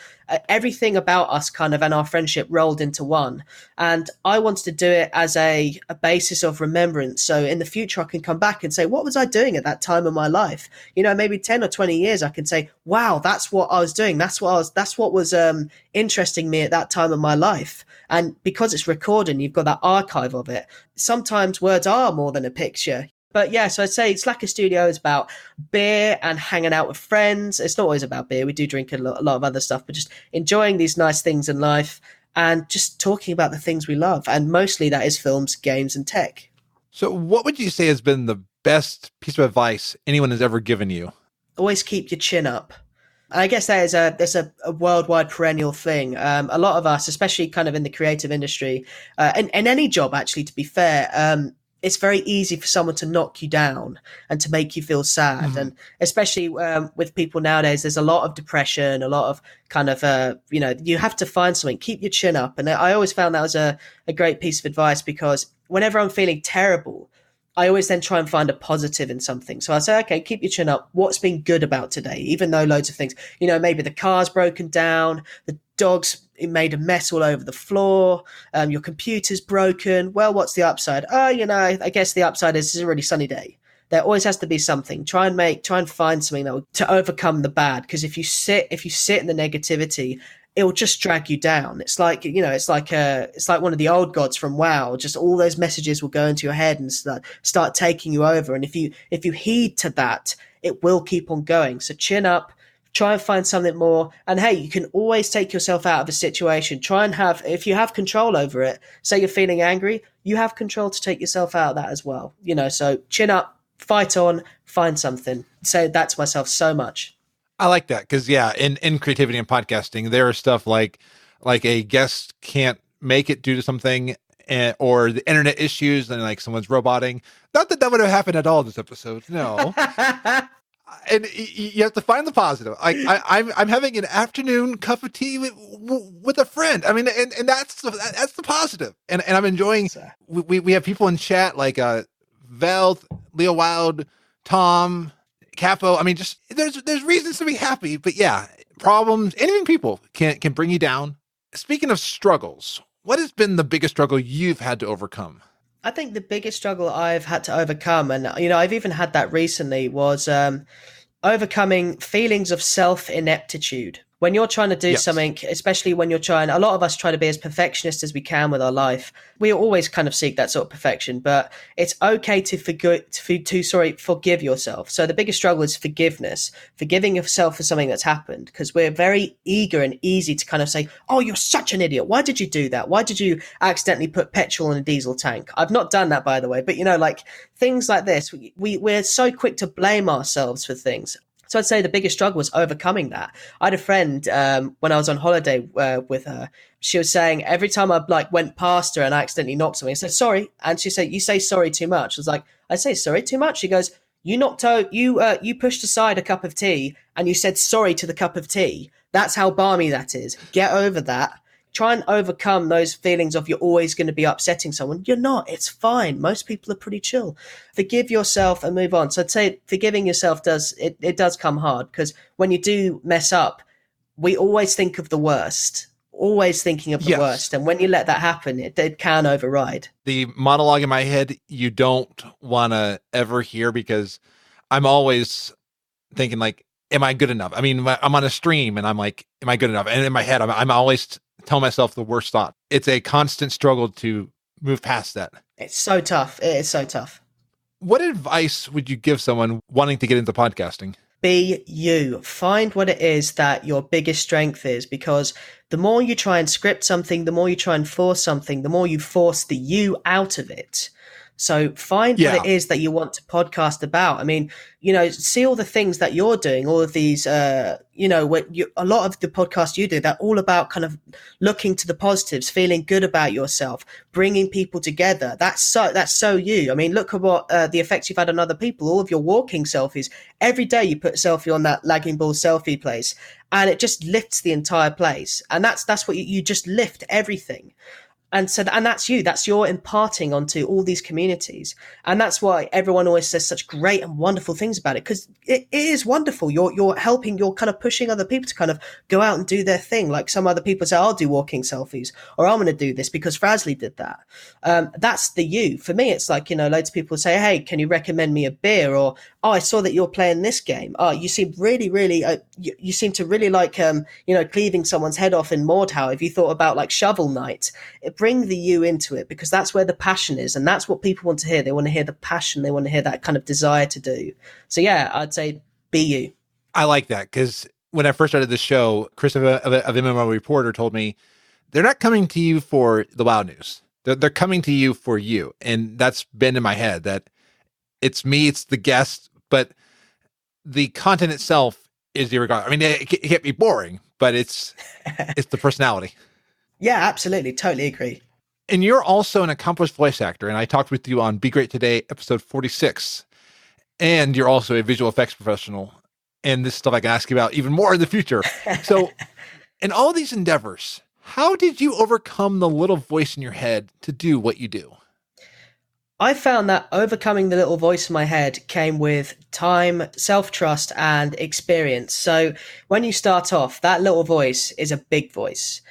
everything about us kind of and our friendship rolled into one. And I wanted to do it as a basis of remembrance. So in the future, I can come back and say, what was I doing at that time of my life? Maybe 10 or 20 years, I can say, wow, that's what I was doing. That's what was interesting me at that time of my life. And because it's recorded, you've got that archive of it. Sometimes words are more than a picture. But so I'd say Slacker Studio is about beer and hanging out with friends. It's not always about beer. We do drink a lot of other stuff, but just enjoying these nice things in life and just talking about the things we love. And mostly that is films, games, and tech. So what would you say has been the best piece of advice anyone has ever given you? Always keep your chin up. I guess there's a worldwide perennial thing. A lot of us, especially kind of in the creative industry, and any job actually, to be fair, it's very easy for someone to knock you down and to make you feel sad. Mm-hmm. And especially with people nowadays, there's a lot of depression, a lot of kind of, you have to find something, keep your chin up. And I always found that was a great piece of advice because whenever I'm feeling terrible, I always then try and find a positive in something. So I say, okay, keep your chin up. What's been good about today? Even though loads of things, maybe the car's broken down, the dog's made a mess all over the floor, your computer's broken. Well, what's the upside? I guess the upside is it's a really sunny day. There always has to be something. Try and find something to overcome the bad. Because if you sit in the negativity, it will just drag you down. It's like, it's like one of the old gods from WoW. Just all those messages will go into your head and start taking you over. And if you heed to that, it will keep on going. So chin up, try and find something more. And hey, you can always take yourself out of a situation. Try and if you have control over it, say you're feeling angry, you have control to take yourself out of that as well. So chin up, fight on, find something. Say that to myself so much. I like that because in creativity and podcasting, there is stuff like a guest can't make it due to something, or the internet issues, and like someone's roboting. Not that would have happened at all this episode. No, And you have to find the positive. I'm having an afternoon cup of tea with a friend. I mean, and that's the positive. And I'm enjoying. We have people in chat like Vel, Leo Wild, Tom, Capo. I mean, just there's reasons to be happy. But yeah, problems, anything people can bring you down. Speaking of struggles, what has been the biggest struggle you've had to overcome? I think the biggest struggle I've had to overcome, and I've even had that recently, was overcoming feelings of self-ineptitude. When you're trying to do something, especially when you're trying, a lot of us try to be as perfectionist as we can with our life. We always kind of seek that sort of perfection, but it's okay to forgive yourself. So the biggest struggle is forgiveness, forgiving yourself for something that's happened, because we're very eager and easy to kind of say, oh, you're such an idiot. Why did you do that? Why did you accidentally put petrol in a diesel tank? I've not done that, by the way, but like things like this, we're so quick to blame ourselves for things. So I'd say the biggest struggle was overcoming that. I had a friend when I was on holiday with her. She was saying every time I went past her and I accidentally knocked something, I said sorry, and she said, "You say sorry too much." I was like, "I say sorry too much." She goes, "You you pushed aside a cup of tea and you said sorry to the cup of tea. That's how balmy that is. Get over that. Try and overcome those feelings of you're always going to be upsetting someone. You're not. It's fine. Most people are pretty chill. Forgive yourself and move on." So I'd say forgiving yourself does come hard, because when you do mess up, we always think of the worst, always thinking of the worst. And when you let that happen, it can override. The monologue in my head, you don't want to ever hear, because I'm always thinking like, am I good enough? I mean, I'm on a stream and I'm like, am I good enough? And in my head, I'm always tell myself the worst thought. It's a constant struggle to move past that. It's so tough. It is so tough. What advice would you give someone wanting to get into podcasting? Be you. Find what it is that your biggest strength is, because the more you try and script something, the more you try and force something, the more you force the you out of it. So find what it is that you want to podcast about. I mean, see all the things that you're doing, all of these, a lot of the podcasts you do, they're all about kind of looking to the positives, feeling good about yourself, bringing people together. That's so you. I mean, look at what the effects you've had on other people, all of your walking selfies. Every day you put a selfie on that lagging ball selfie place, and it just lifts the entire place. And that's what you just lift everything. And that's you. That's your imparting onto all these communities. And that's why everyone always says such great and wonderful things about it, because it is wonderful. You're helping, you're kind of pushing other people to kind of go out and do their thing. Like some other people say, I'll do walking selfies, or I'm going to do this because Frazley did that. That's the you. For me, it's like, loads of people say, hey, can you recommend me a beer? Or, oh, I saw that you're playing this game. Oh, you seem really, really, you seem to really like, cleaving someone's head off in Mordhau. Have you thought about like Shovel Knight? Bring the you into it, because that's where the passion is, and that's what people want to hear. They want to hear the passion. They want to hear that kind of desire to do. So yeah, I'd say be you. I like that, because when I first started the show, Chris of MMO Reporter told me they're not coming to you for the WoW news. They're coming to you for you, and that's been in my head that it's me, it's the guest, but the content itself is irregardless. I mean, it can't be boring, but it's the personality. Yeah, absolutely. Totally agree. And you're also an accomplished voice actor, and I talked with you on Be Great Today, episode 46. And you're also a visual effects professional, and this is stuff I can ask you about even more in the future. So in all these endeavors, how did you overcome the little voice in your head to do what you do? I found that overcoming the little voice in my head came with time, self-trust, and experience. So when you start off, that little voice is a big voice.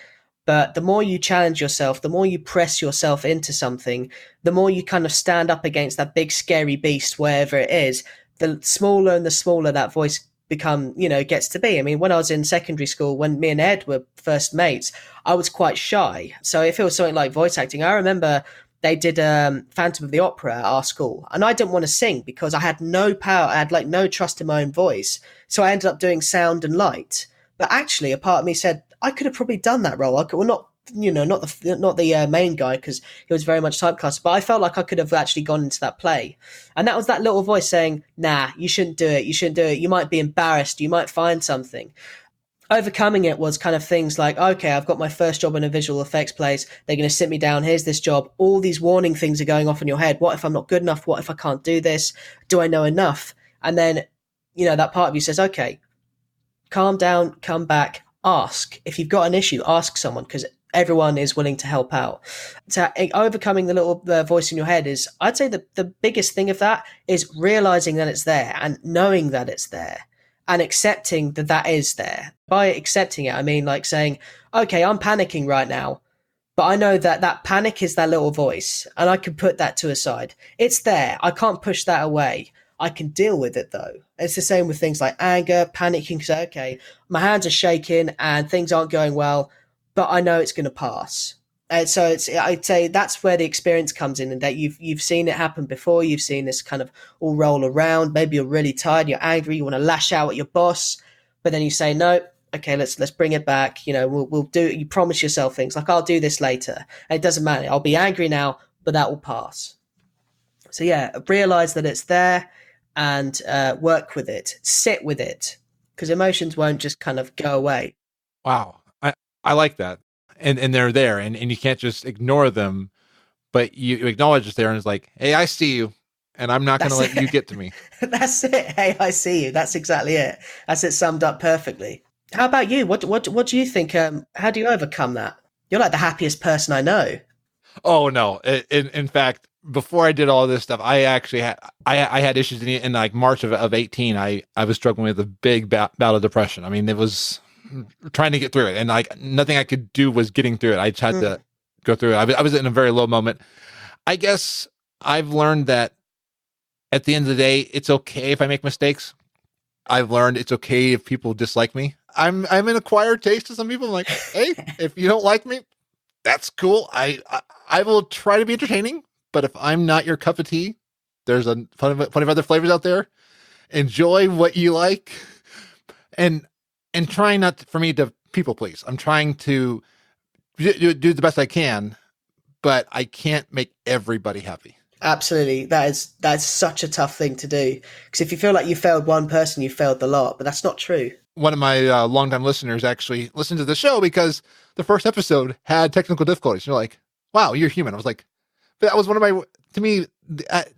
But the more you challenge yourself, the more you press yourself into something, the more you kind of stand up against that big scary beast, wherever it is, the smaller and the smaller that voice gets to be. I mean, when I was in secondary school, when me and Ed were first mates, I was quite shy. So if it was something like voice acting, I remember they did Phantom of the Opera at our school, and I didn't want to sing because I had no power. I had no trust in my own voice. So I ended up doing sound and light. But actually, a part of me said, I could have probably done that role. Not the main guy, because he was very much typecast, but I felt like I could have actually gone into that play. And that was that little voice saying, nah, you shouldn't do it. You shouldn't do it. You might be embarrassed. You might find something. Overcoming it was kind of things like, okay, I've got my first job in a visual effects place. They're going to sit me down. Here's this job. All these warning things are going off in your head. What if I'm not good enough? What if I can't do this? Do I know enough? And then that part of you says, okay, calm down, come back, ask. If you've got an issue, ask someone, because everyone is willing to help out. So overcoming the little voice in your head is, I'd say the biggest thing of that is realizing that it's there and knowing that it's there and accepting that that is there. By accepting it, I mean like saying, okay, I'm panicking right now, but I know that that panic is that little voice and I can put that to a side. It's there. I can't push that away. I can deal with it though. It's the same with things like anger, panicking. So, okay, my hands are shaking and things aren't going well, but I know it's going to pass. And so I'd say that's where the experience comes in, and that you've seen it happen before. You've seen this kind of all roll around. Maybe you're really tired, you're angry, you want to lash out at your boss, but then you say, no, okay, let's bring it back. We'll do it. You promise yourself things like, I'll do this later. And it doesn't matter. I'll be angry now, but that will pass. So yeah, realize that it's there and work with it, sit with it, because emotions won't just kind of go away. Wow. I like that. And they're there, and you can't just ignore them, but you acknowledge it's there, and it's like, hey, I see you, and I'm not going to let you get to me. That's it. Hey, I see you. That's exactly it. That's it summed up perfectly. How about you? What do you think? How do you overcome that? You're like the happiest person I know. Oh no! In fact, before I did all this stuff, I actually had issues in like March of 18. I was struggling with a big bout of depression. I mean, it was trying to get through it, and like nothing I could do was getting through it. I just had to go through it. I was in a very low moment. I guess I've learned that at the end of the day, it's okay if I make mistakes. I've learned it's okay if people dislike me. I'm an acquired taste to some people. I'm like, hey, if you don't like me, that's cool. I will try to be entertaining, but if I'm not your cup of tea, there's plenty of other flavors out there. Enjoy what you like, and try not for me to people please. I'm trying to do the best I can, but I can't make everybody happy. Absolutely. That's such a tough thing to do, because if you feel like you failed one person, you failed the lot, but that's not true. One of my longtime listeners actually listened to the show because the first episode had technical difficulties. You're like, wow, you're human. I was like, but that was one of my, to me,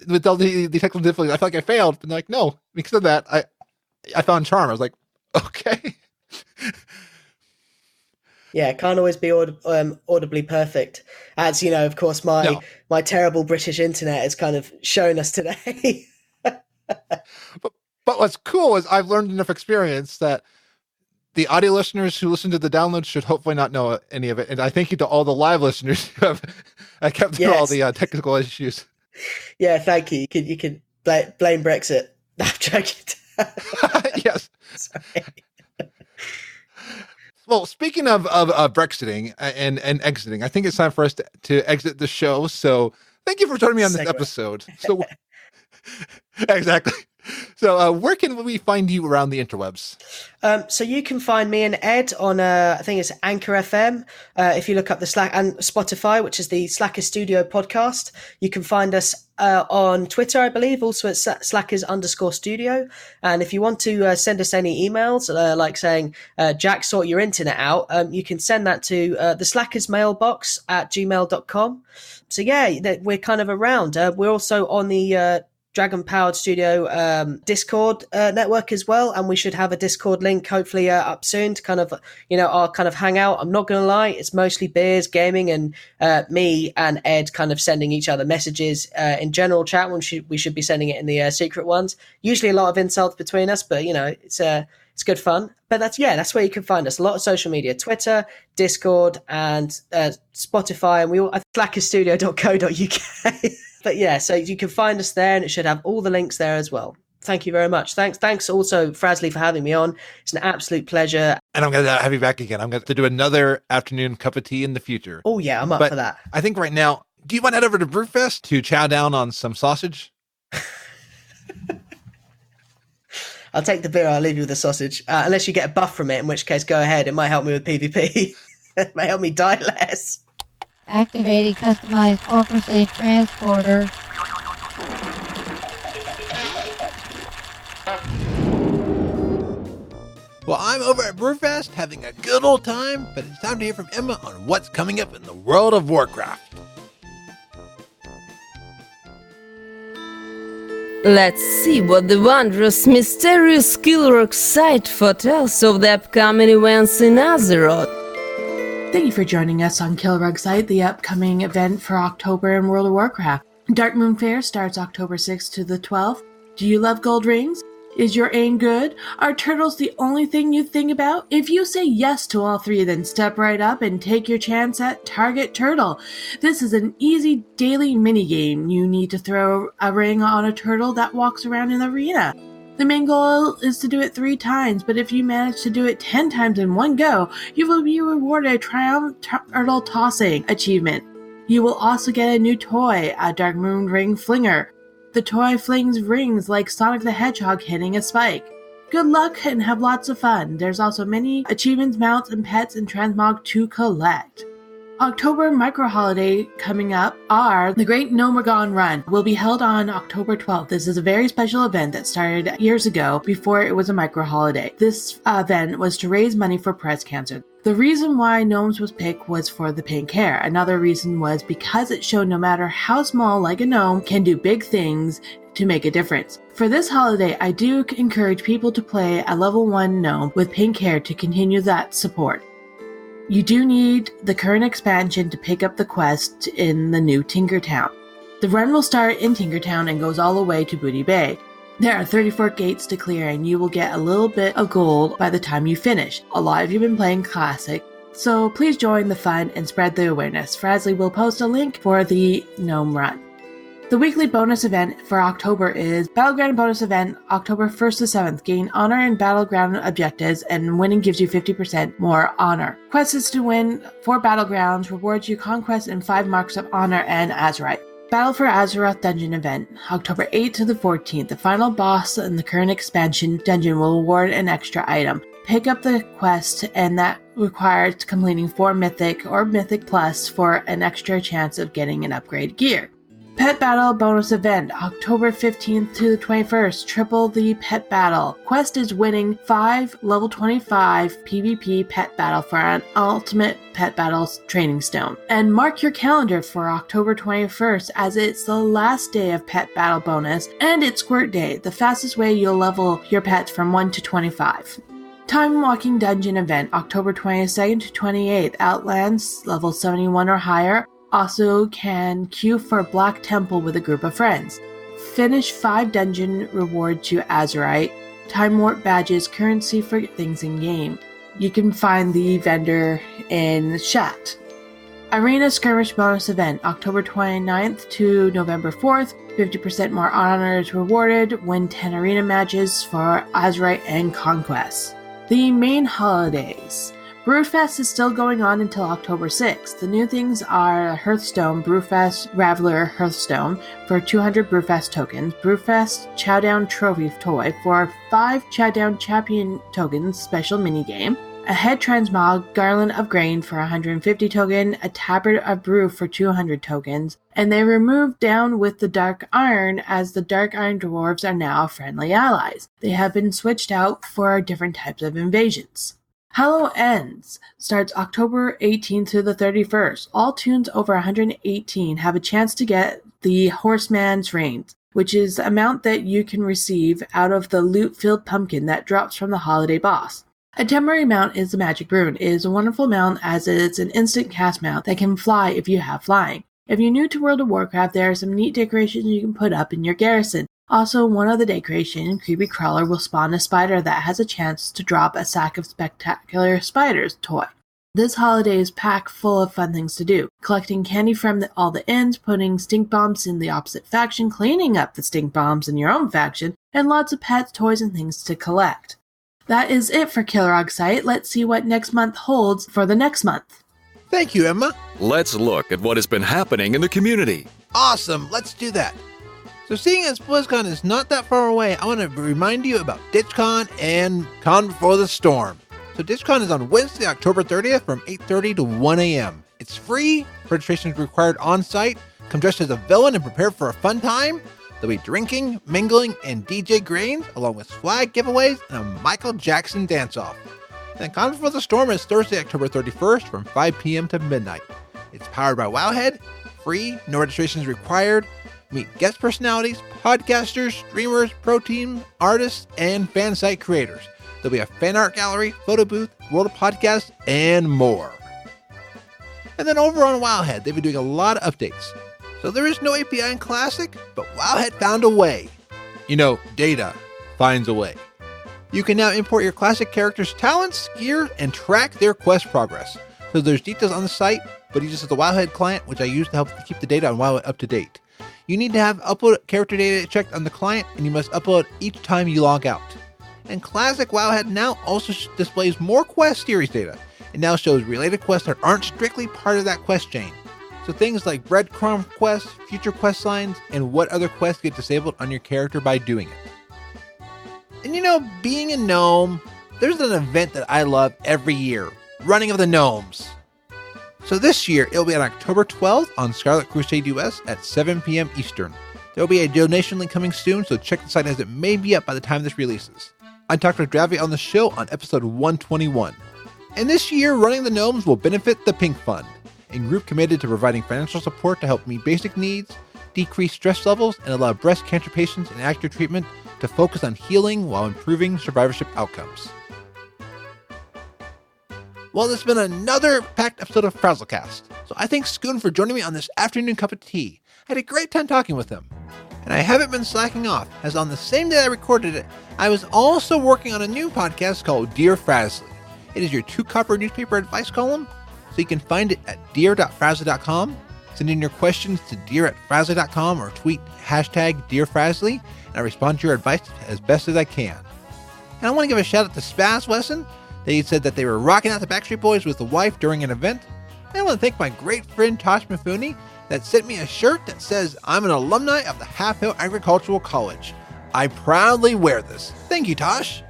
with all the technical difficulties, I felt like I failed. But they're like, no, because of that, I found charm. I was like, okay. Yeah, it can't always be audibly perfect. As you know, of course, my terrible British internet has kind of shown us today. But what's cool is I've learned enough experience that the audio listeners who listen to the downloads should hopefully not know any of it. And I thank you to all the live listeners who have kept through all the technical issues. Yeah, thank you. You can blame Brexit. I'm joking. Yes. Sorry. Well, speaking of Brexiting and exiting, I think it's time for us to exit the show. So thank you for joining me on this episode. So exactly. So where can we find you around the interwebs? So you can find me and Ed on, I think it's Anchor FM. If you look up the Slack and Spotify, which is the Slackers Studio podcast, you can find us on Twitter, I believe, also at Slackers_studio. And if you want to send us any emails, like saying, Jack, sort your internet out, you can send that to the Slackers mailbox at gmail.com. So yeah, we're kind of around. We're also on the Dragon Powered Studio Discord network as well, and we should have a Discord link hopefully up soon to kind of our kind of hangout. I'm not gonna lie, it's mostly beers, gaming, and me and Ed kind of sending each other messages in general chat when we should be sending it in the secret ones. Usually a lot of insults between us, but it's good fun. But that's where you can find us. A lot of social media: Twitter, Discord, and Spotify, and we all at slackerstudio.co.uk. But yeah, so you can find us there, and it should have all the links there as well. Thank you very much. Thanks also, Frazley, for having me on. It's an absolute pleasure. And I'm going to have you back again. I'm going to do another afternoon cup of tea in the future. Oh yeah, I'm up for that. I think right now, do you want to head over to Brewfest to chow down on some sausage? I'll take the beer. I'll leave you with the sausage. Unless you get a buff from it, in which case, go ahead. It might help me with PvP. It might help me die less. Activating customized Orphan Safe transporter. Well, I'm over at Brewfest having a good old time, but it's time to hear from Emma on what's coming up in the world of Warcraft. Let's see what the wondrous, mysterious Skillrock site foretells of the upcoming events in Azeroth. Thank you for joining us on Kilrug Site, the upcoming event for October in World of Warcraft. Dark Moon Fair starts October 6th to the 12th. Do you love gold rings? Is your aim good? Are turtles the only thing you think about? If you say yes to all three, then step right up and take your chance at Target Turtle. This is an easy daily minigame. You need to throw a ring on a turtle that walks around in the arena. The main goal is to do it 3 times, but if you manage to do it 10 times in one go, you will be rewarded a Triumph Turtle Tossing achievement. You will also get a new toy, a Dark Moon Ring Flinger. The toy flings rings like Sonic the Hedgehog hitting a spike. Good luck and have lots of fun. There's also many achievements, mounts, and pets and transmog to collect. October micro-holiday coming up are the Great Gnometrain Run will be held on October 12th. This is a very special event that started years ago before it was a micro-holiday. This event was to raise money for breast cancer. The reason why Gnomes was picked was for the pink hair. Another reason was because it showed no matter how small like a gnome can do big things to make a difference. For this holiday, I do encourage people to play a level 1 gnome with pink hair to continue that support. You do need the current expansion to pick up the quest in the new Tinkertown. The run will start in Tinkertown and goes all the way to Booty Bay. There are 34 gates to clear and you will get a little bit of gold by the time you finish. A lot of you have been playing Classic, so please join the fun and spread the awareness. Frazley will post a link for the Gnome Run. The weekly bonus event for October is Battleground bonus event, October 1st to 7th. Gain honor and battleground objectives, and winning gives you 50% more honor. Quest is to win 4 battlegrounds, rewards you conquest and 5 marks of honor and Azerite. Battle for Azeroth dungeon event, October 8th to the 14th. The final boss in the current expansion dungeon will award an extra item. Pick up the quest, and that requires completing 4 Mythic or Mythic Plus for an extra chance of getting an upgrade gear. Pet Battle bonus event, October 15th to the 21st. Triple the Pet Battle. Quest is winning 5 level 25 PvP Pet Battle for an Ultimate Pet Battles Training Stone. And mark your calendar for October 21st as it's the last day of Pet Battle bonus, and it's Squirt Day, the fastest way you'll level your pets from 1 to 25. Time Walking Dungeon event, October 22nd to 28th. Outlands, level 71 or higher. Also can queue for Black Temple with a group of friends. Finish 5 dungeon rewards you Azerite. Time Warp badges, currency for things in game. You can find the vendor in chat. Arena Skirmish bonus event, October 29th to November 4th. 50% more honor is rewarded. Win 10 arena matches for Azerite and Conquest. The main holidays. Brewfest is still going on until October 6th. The new things are Hearthstone Brewfest Raveler Hearthstone for 200 Brewfest tokens, Brewfest Chowdown Trophy toy for 5 Chowdown Champion tokens special minigame, a head transmog Garland of Grain for 150 token, a tabard of brew for 200 tokens, and they removed Down with the Dark Iron as the Dark Iron dwarves are now friendly allies. They have been switched out for different types of invasions. Hallow Ends starts October 18th to the 31st. All tunes over 118 have a chance to get the Horseman's Reins, which is the amount that you can receive out of the loot-filled pumpkin that drops from the holiday boss. A temporary mount is the Magic Rune. It is a wonderful mount as it's an instant cast mount that can fly if you have flying. If you're new to World of Warcraft, there are some neat decorations you can put up in your garrison. Also, one of the decoration, Creepy Crawler, will spawn a spider that has a chance to drop a sack of Spectacular Spiders toy. This holiday is packed full of fun things to do. Collecting candy from all the inns, putting stink bombs in the opposite faction, cleaning up the stink bombs in your own faction, and lots of pets, toys, and things to collect. That is it for Kilrog Site. Let's see what next month holds for the next month. Thank you, Emma. Let's look at what has been happening in the community. Awesome, let's do that. So seeing as BlizzCon is not that far away, I want to remind you about DitchCon and Con Before the Storm. So DitchCon is on Wednesday, October 30th from 8:30 to 1 a.m. It's free, registration is required on site. Come dressed as a villain and prepare for a fun time. There'll be drinking, mingling, and DJ Grains, along with swag giveaways and a Michael Jackson dance-off. Then Con Before the Storm is Thursday, October 31st from 5 p.m. to midnight. It's powered by Wowhead, free, no registration is required. meet guest personalities, podcasters, streamers, pro team, artists, and fan site creators. There'll be a fan art gallery, photo booth, World of Podcasts, and more. And then over on Wowhead, they've been doing a lot of updates. So there is no API in Classic, but Wowhead found a way. You know, data finds a way. You can now import your Classic characters' talents, gear, and track their quest progress. So there's details on the site, but you just have the Wowhead client, which I use to help keep the data on Wowhead up to date. You need to have upload character data checked on the client, and you must upload each time you log out. And Classic Wowhead now also displays more quest series data. It now shows related quests that aren't strictly part of that quest chain. So things like breadcrumb quests, future quest lines, and what other quests get disabled on your character by doing it. And you know, being a gnome, there's an event that I love every year, Running of the Gnomes. So this year, it'll be on October 12th on Scarlet Crusade US at 7 p.m. Eastern. There will be a donation link coming soon, so check the site as it may be up by the time this releases. I talked with Dravi on the show on episode 121. And this year, Running the Gnomes will benefit the Pink Fund, a group committed to providing financial support to help meet basic needs, decrease stress levels, and allow breast cancer patients in active treatment to focus on healing while improving survivorship outcomes. Well, this has been another packed episode of FrazlCast, so I thank Skune for joining me on this afternoon cup of tea. I had a great time talking with him. And I haven't been slacking off, as on the same day I recorded it, I was also working on a new podcast called Dear Frazley. It is your 2-copper newspaper advice column, so you can find it at dear.frazley.com. Send in your questions to dear@frazley.com or tweet #DearFrazley, and I respond to your advice as best as I can. And I want to give a shout out to Spaz Wesson. They said that they were rocking out the Backstreet Boys with the wife during an event. And I want to thank my great friend Tosh Mifune that sent me a shirt that says I'm an alumni of the Half Hill Agricultural College. I proudly wear this. Thank you, Tosh.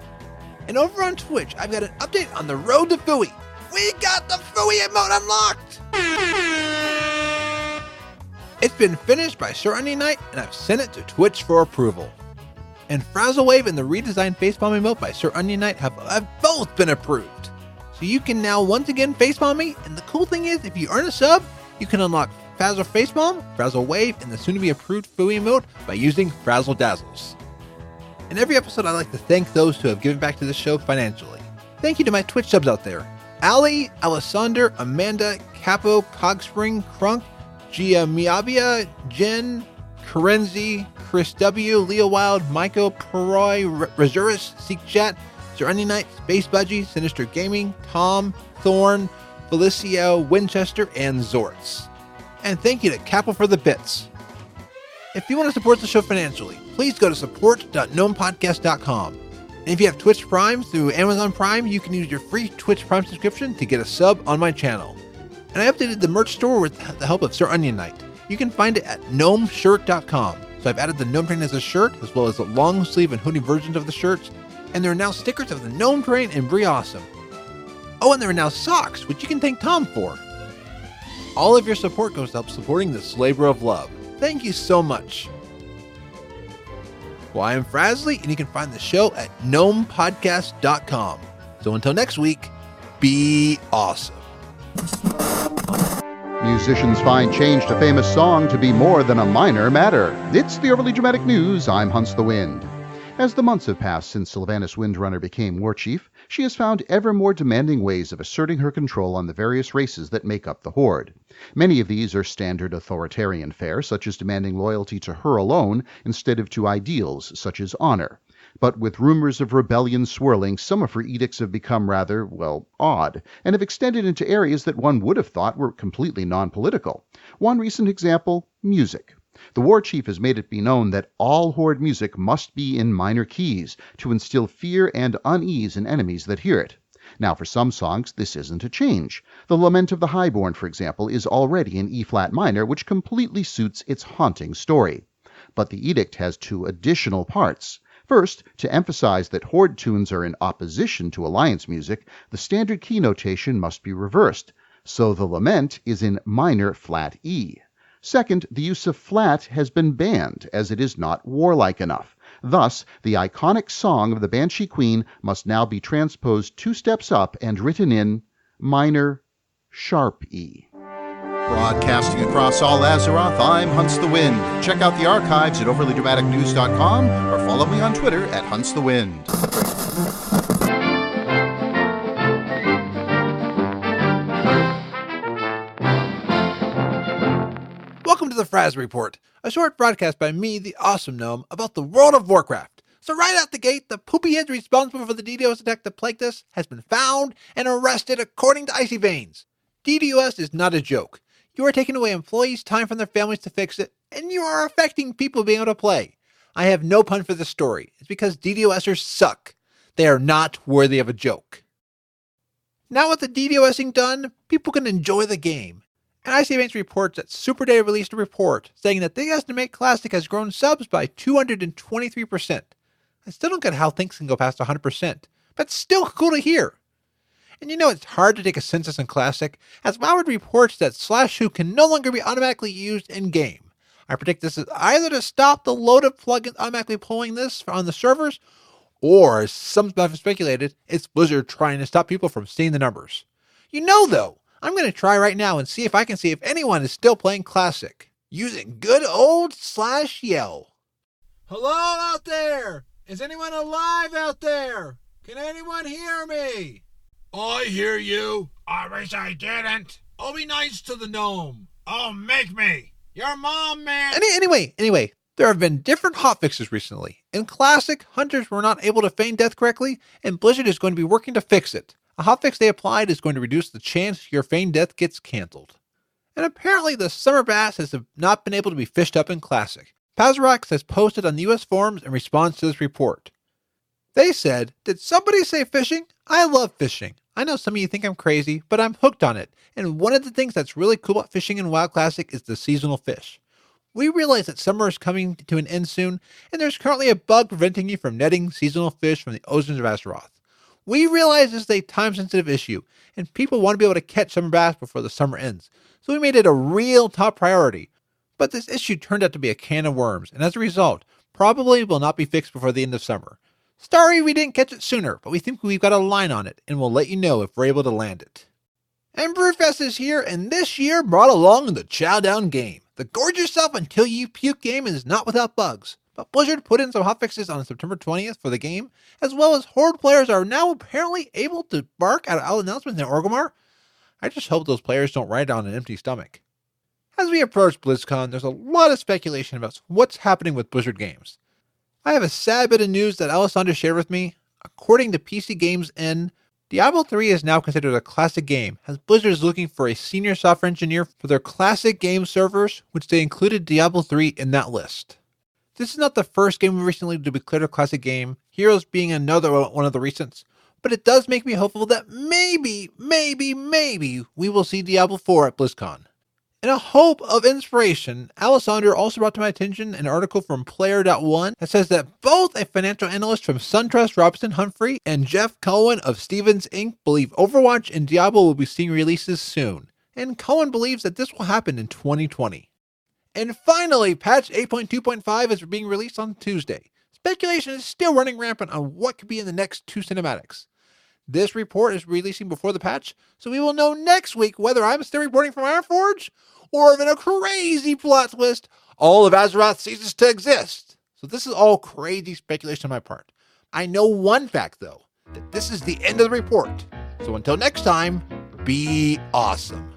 And over on Twitch, I've got an update on the road to Fooey. We got the Fooey emote unlocked! It's been finished by Sir Onion Knight, and I've sent it to Twitch for approval. And Frazzlewave and the redesigned facepalm emote by Sir Onion Knight have both been approved. So you can now once again facepalm me, and the cool thing is, if you earn a sub, you can unlock Frazzle Facepalm, Frazzle Wave, and the soon-to-be approved Fooey emote by using Frazzle Dazzles. In every episode, I like to thank those who have given back to the show financially. Thank you to my Twitch subs out there. Ali, Alessander, Amanda, Capo, Cogspring, Crunk, Gia Miabia, Jen, Karenzi, Chris W, Leo Wild, Maiko, Paroy, Resurus, Seek Chat, Sir Onion Knight, Space Budgie, Sinister Gaming, Tom, Thorn, Felicio, Winchester, and Zortz. And thank you to Capo for the bits. If you want to support the show financially, please go to support.gnomepodcast.com. And if you have Twitch Prime through Amazon Prime, you can use your free Twitch Prime subscription to get a sub on my channel. And I updated the merch store with the help of Sir Onion Knight. You can find it at gnomeshirt.com. So I've added the Gnome Train as a shirt, as well as the long sleeve and hoodie versions of the shirts. And there are now stickers of the Gnome Train and Brie Awesome. Oh, and there are now socks, which you can thank Tom for. All of your support goes to help supporting this labor of love. Thank you so much. Well, I am Frazley, and you can find the show at gnomepodcast.com. So until next week, be awesome. Musicians find change to famous song to be more than a minor matter. It's the Overly Dramatic News. I'm Hunts the Wind. As the months have passed since Sylvanas Windrunner became war chief, she has found ever more demanding ways of asserting her control on the various races that make up the Horde. Many of these are standard authoritarian fare, such as demanding loyalty to her alone instead of to ideals such as honor. But with rumors of rebellion swirling, some of her edicts have become rather, well, odd, and have extended into areas that one would have thought were completely non-political. One recent example, music. The war chief has made it be known that all Horde music must be in minor keys to instill fear and unease in enemies that hear it. Now, for some songs, this isn't a change. The Lament of the Highborn, for example, is already in E-flat minor, which completely suits its haunting story. But the edict has two additional parts. First, to emphasize that Horde tunes are in opposition to Alliance music, the standard key notation must be reversed, so the Lament is in minor flat E. Second, the use of flat has been banned, as it is not warlike enough. Thus, the iconic song of the Banshee Queen must now be transposed 2 steps up and written in minor sharp E. Broadcasting across all Azeroth, I'm Hunts the Wind. Check out the archives at overlydramaticnews.com or follow me on Twitter at Hunts the Wind. Welcome to the Frazley Report, a short broadcast by me, the Awesome Gnome, about the World of Warcraft. So right out the gate, the poopy head responsible for the DDoS attack that plagued us has been found and arrested according to Icy Veins. DDoS is not a joke. You are taking away employees' time from their families to fix it, and you are affecting people being able to play. I have no pun for this story. It's because DDoSers suck. They are not worthy of a joke. Now with the DDoSing done, people can enjoy the game. And Icy Veins reports that Super Day released a report saying that they estimate Classic has grown subs by 223%. I still don't get how things can go past 100%, but it's still cool to hear. And you know it's hard to take a census in Classic, as Moward reports that /who can no longer be automatically used in-game. I predict this is either to stop the load of plugins automatically pulling this on the servers, or, as some have speculated, it's Blizzard trying to stop people from seeing the numbers. You know though, I'm going to try right now and see if anyone is still playing Classic, using good old /yell. Hello out there! Is anyone alive out there? Can anyone hear me? I hear you. I wish I didn't. I'll be nice to the gnome. Oh, make me. Your mom, man. Anyway, there have been different hotfixes recently. In Classic, hunters were not able to feign death correctly, and Blizzard is going to be working to fix it. A hotfix they applied is going to reduce the chance your feigned death gets cancelled. And apparently the summer bass has not been able to be fished up in Classic. Pazrax has posted on the US forums in response to this report. They said, "Did somebody say fishing? I love fishing. I know some of you think I'm crazy, but I'm hooked on it. And one of the things that's really cool about fishing in WoW Classic is the seasonal fish. We realize that summer is coming to an end soon, and there's currently a bug preventing you from netting seasonal fish from the oceans of Azeroth. We realize this is a time-sensitive issue, and people want to be able to catch summer bass before the summer ends, so we made it a real top priority. But this issue turned out to be a can of worms, and as a result, probably will not be fixed before the end of summer. Sorry we didn't catch it sooner, but we think we've got a line on it, and we'll let you know if we're able to land it." And Brewfest is here, and this year brought along the Chow Down game. The gorge yourself until you puke game is not without bugs, but Blizzard put in some hotfixes on September 20th for the game, as well as Horde players are now apparently able to bark at all announcements in Orgrimmar. I just hope those players don't ride on an empty stomach. As we approach BlizzCon, there's a lot of speculation about what's happening with Blizzard games. I have a sad bit of news that Alessandra shared with me. According to PC Games N, Diablo 3 is now considered a classic game, as Blizzard is looking for a senior software engineer for their classic game servers, which they included Diablo 3 in that list. This is not the first game recently to be declared a classic game, Heroes being another one of the recents, but it does make me hopeful that maybe we will see Diablo 4 at BlizzCon. In a hope of inspiration, Alessandro also brought to my attention an article from Player.one that says that both a financial analyst from SunTrust, Robinson Humphrey, and Jeff Cohen of Stevens Inc. believe Overwatch and Diablo will be seeing releases soon, and Cohen believes that this will happen in 2020. And finally, patch 8.2.5 is being released on Tuesday. Speculation is still running rampant on what could be in the next two cinematics. This report is releasing before the patch, so we will know next week whether I'm still reporting from Ironforge, or if in a crazy plot twist, all of Azeroth ceases to exist. So this is all crazy speculation on my part. I know one fact, though, that this is the end of the report. So until next time, be awesome.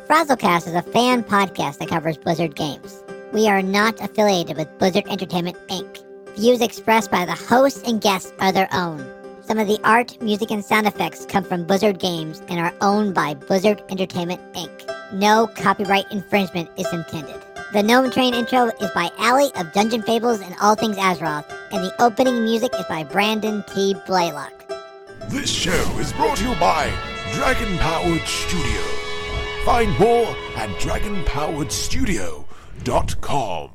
FrazlCast is a fan podcast that covers Blizzard games. We are not affiliated with Blizzard Entertainment, Inc. Views expressed by the hosts and guests are their own. Some of the art, music, and sound effects come from Blizzard Games and are owned by Blizzard Entertainment, Inc. No copyright infringement is intended. The Gnome Train Intro is by Allie of Dungeon Fables and All Things Azeroth, and the opening music is by Brandon T. Blaylock. This show is brought to you by Dragon Powered Studio. Find more at dragonpoweredstudio.com.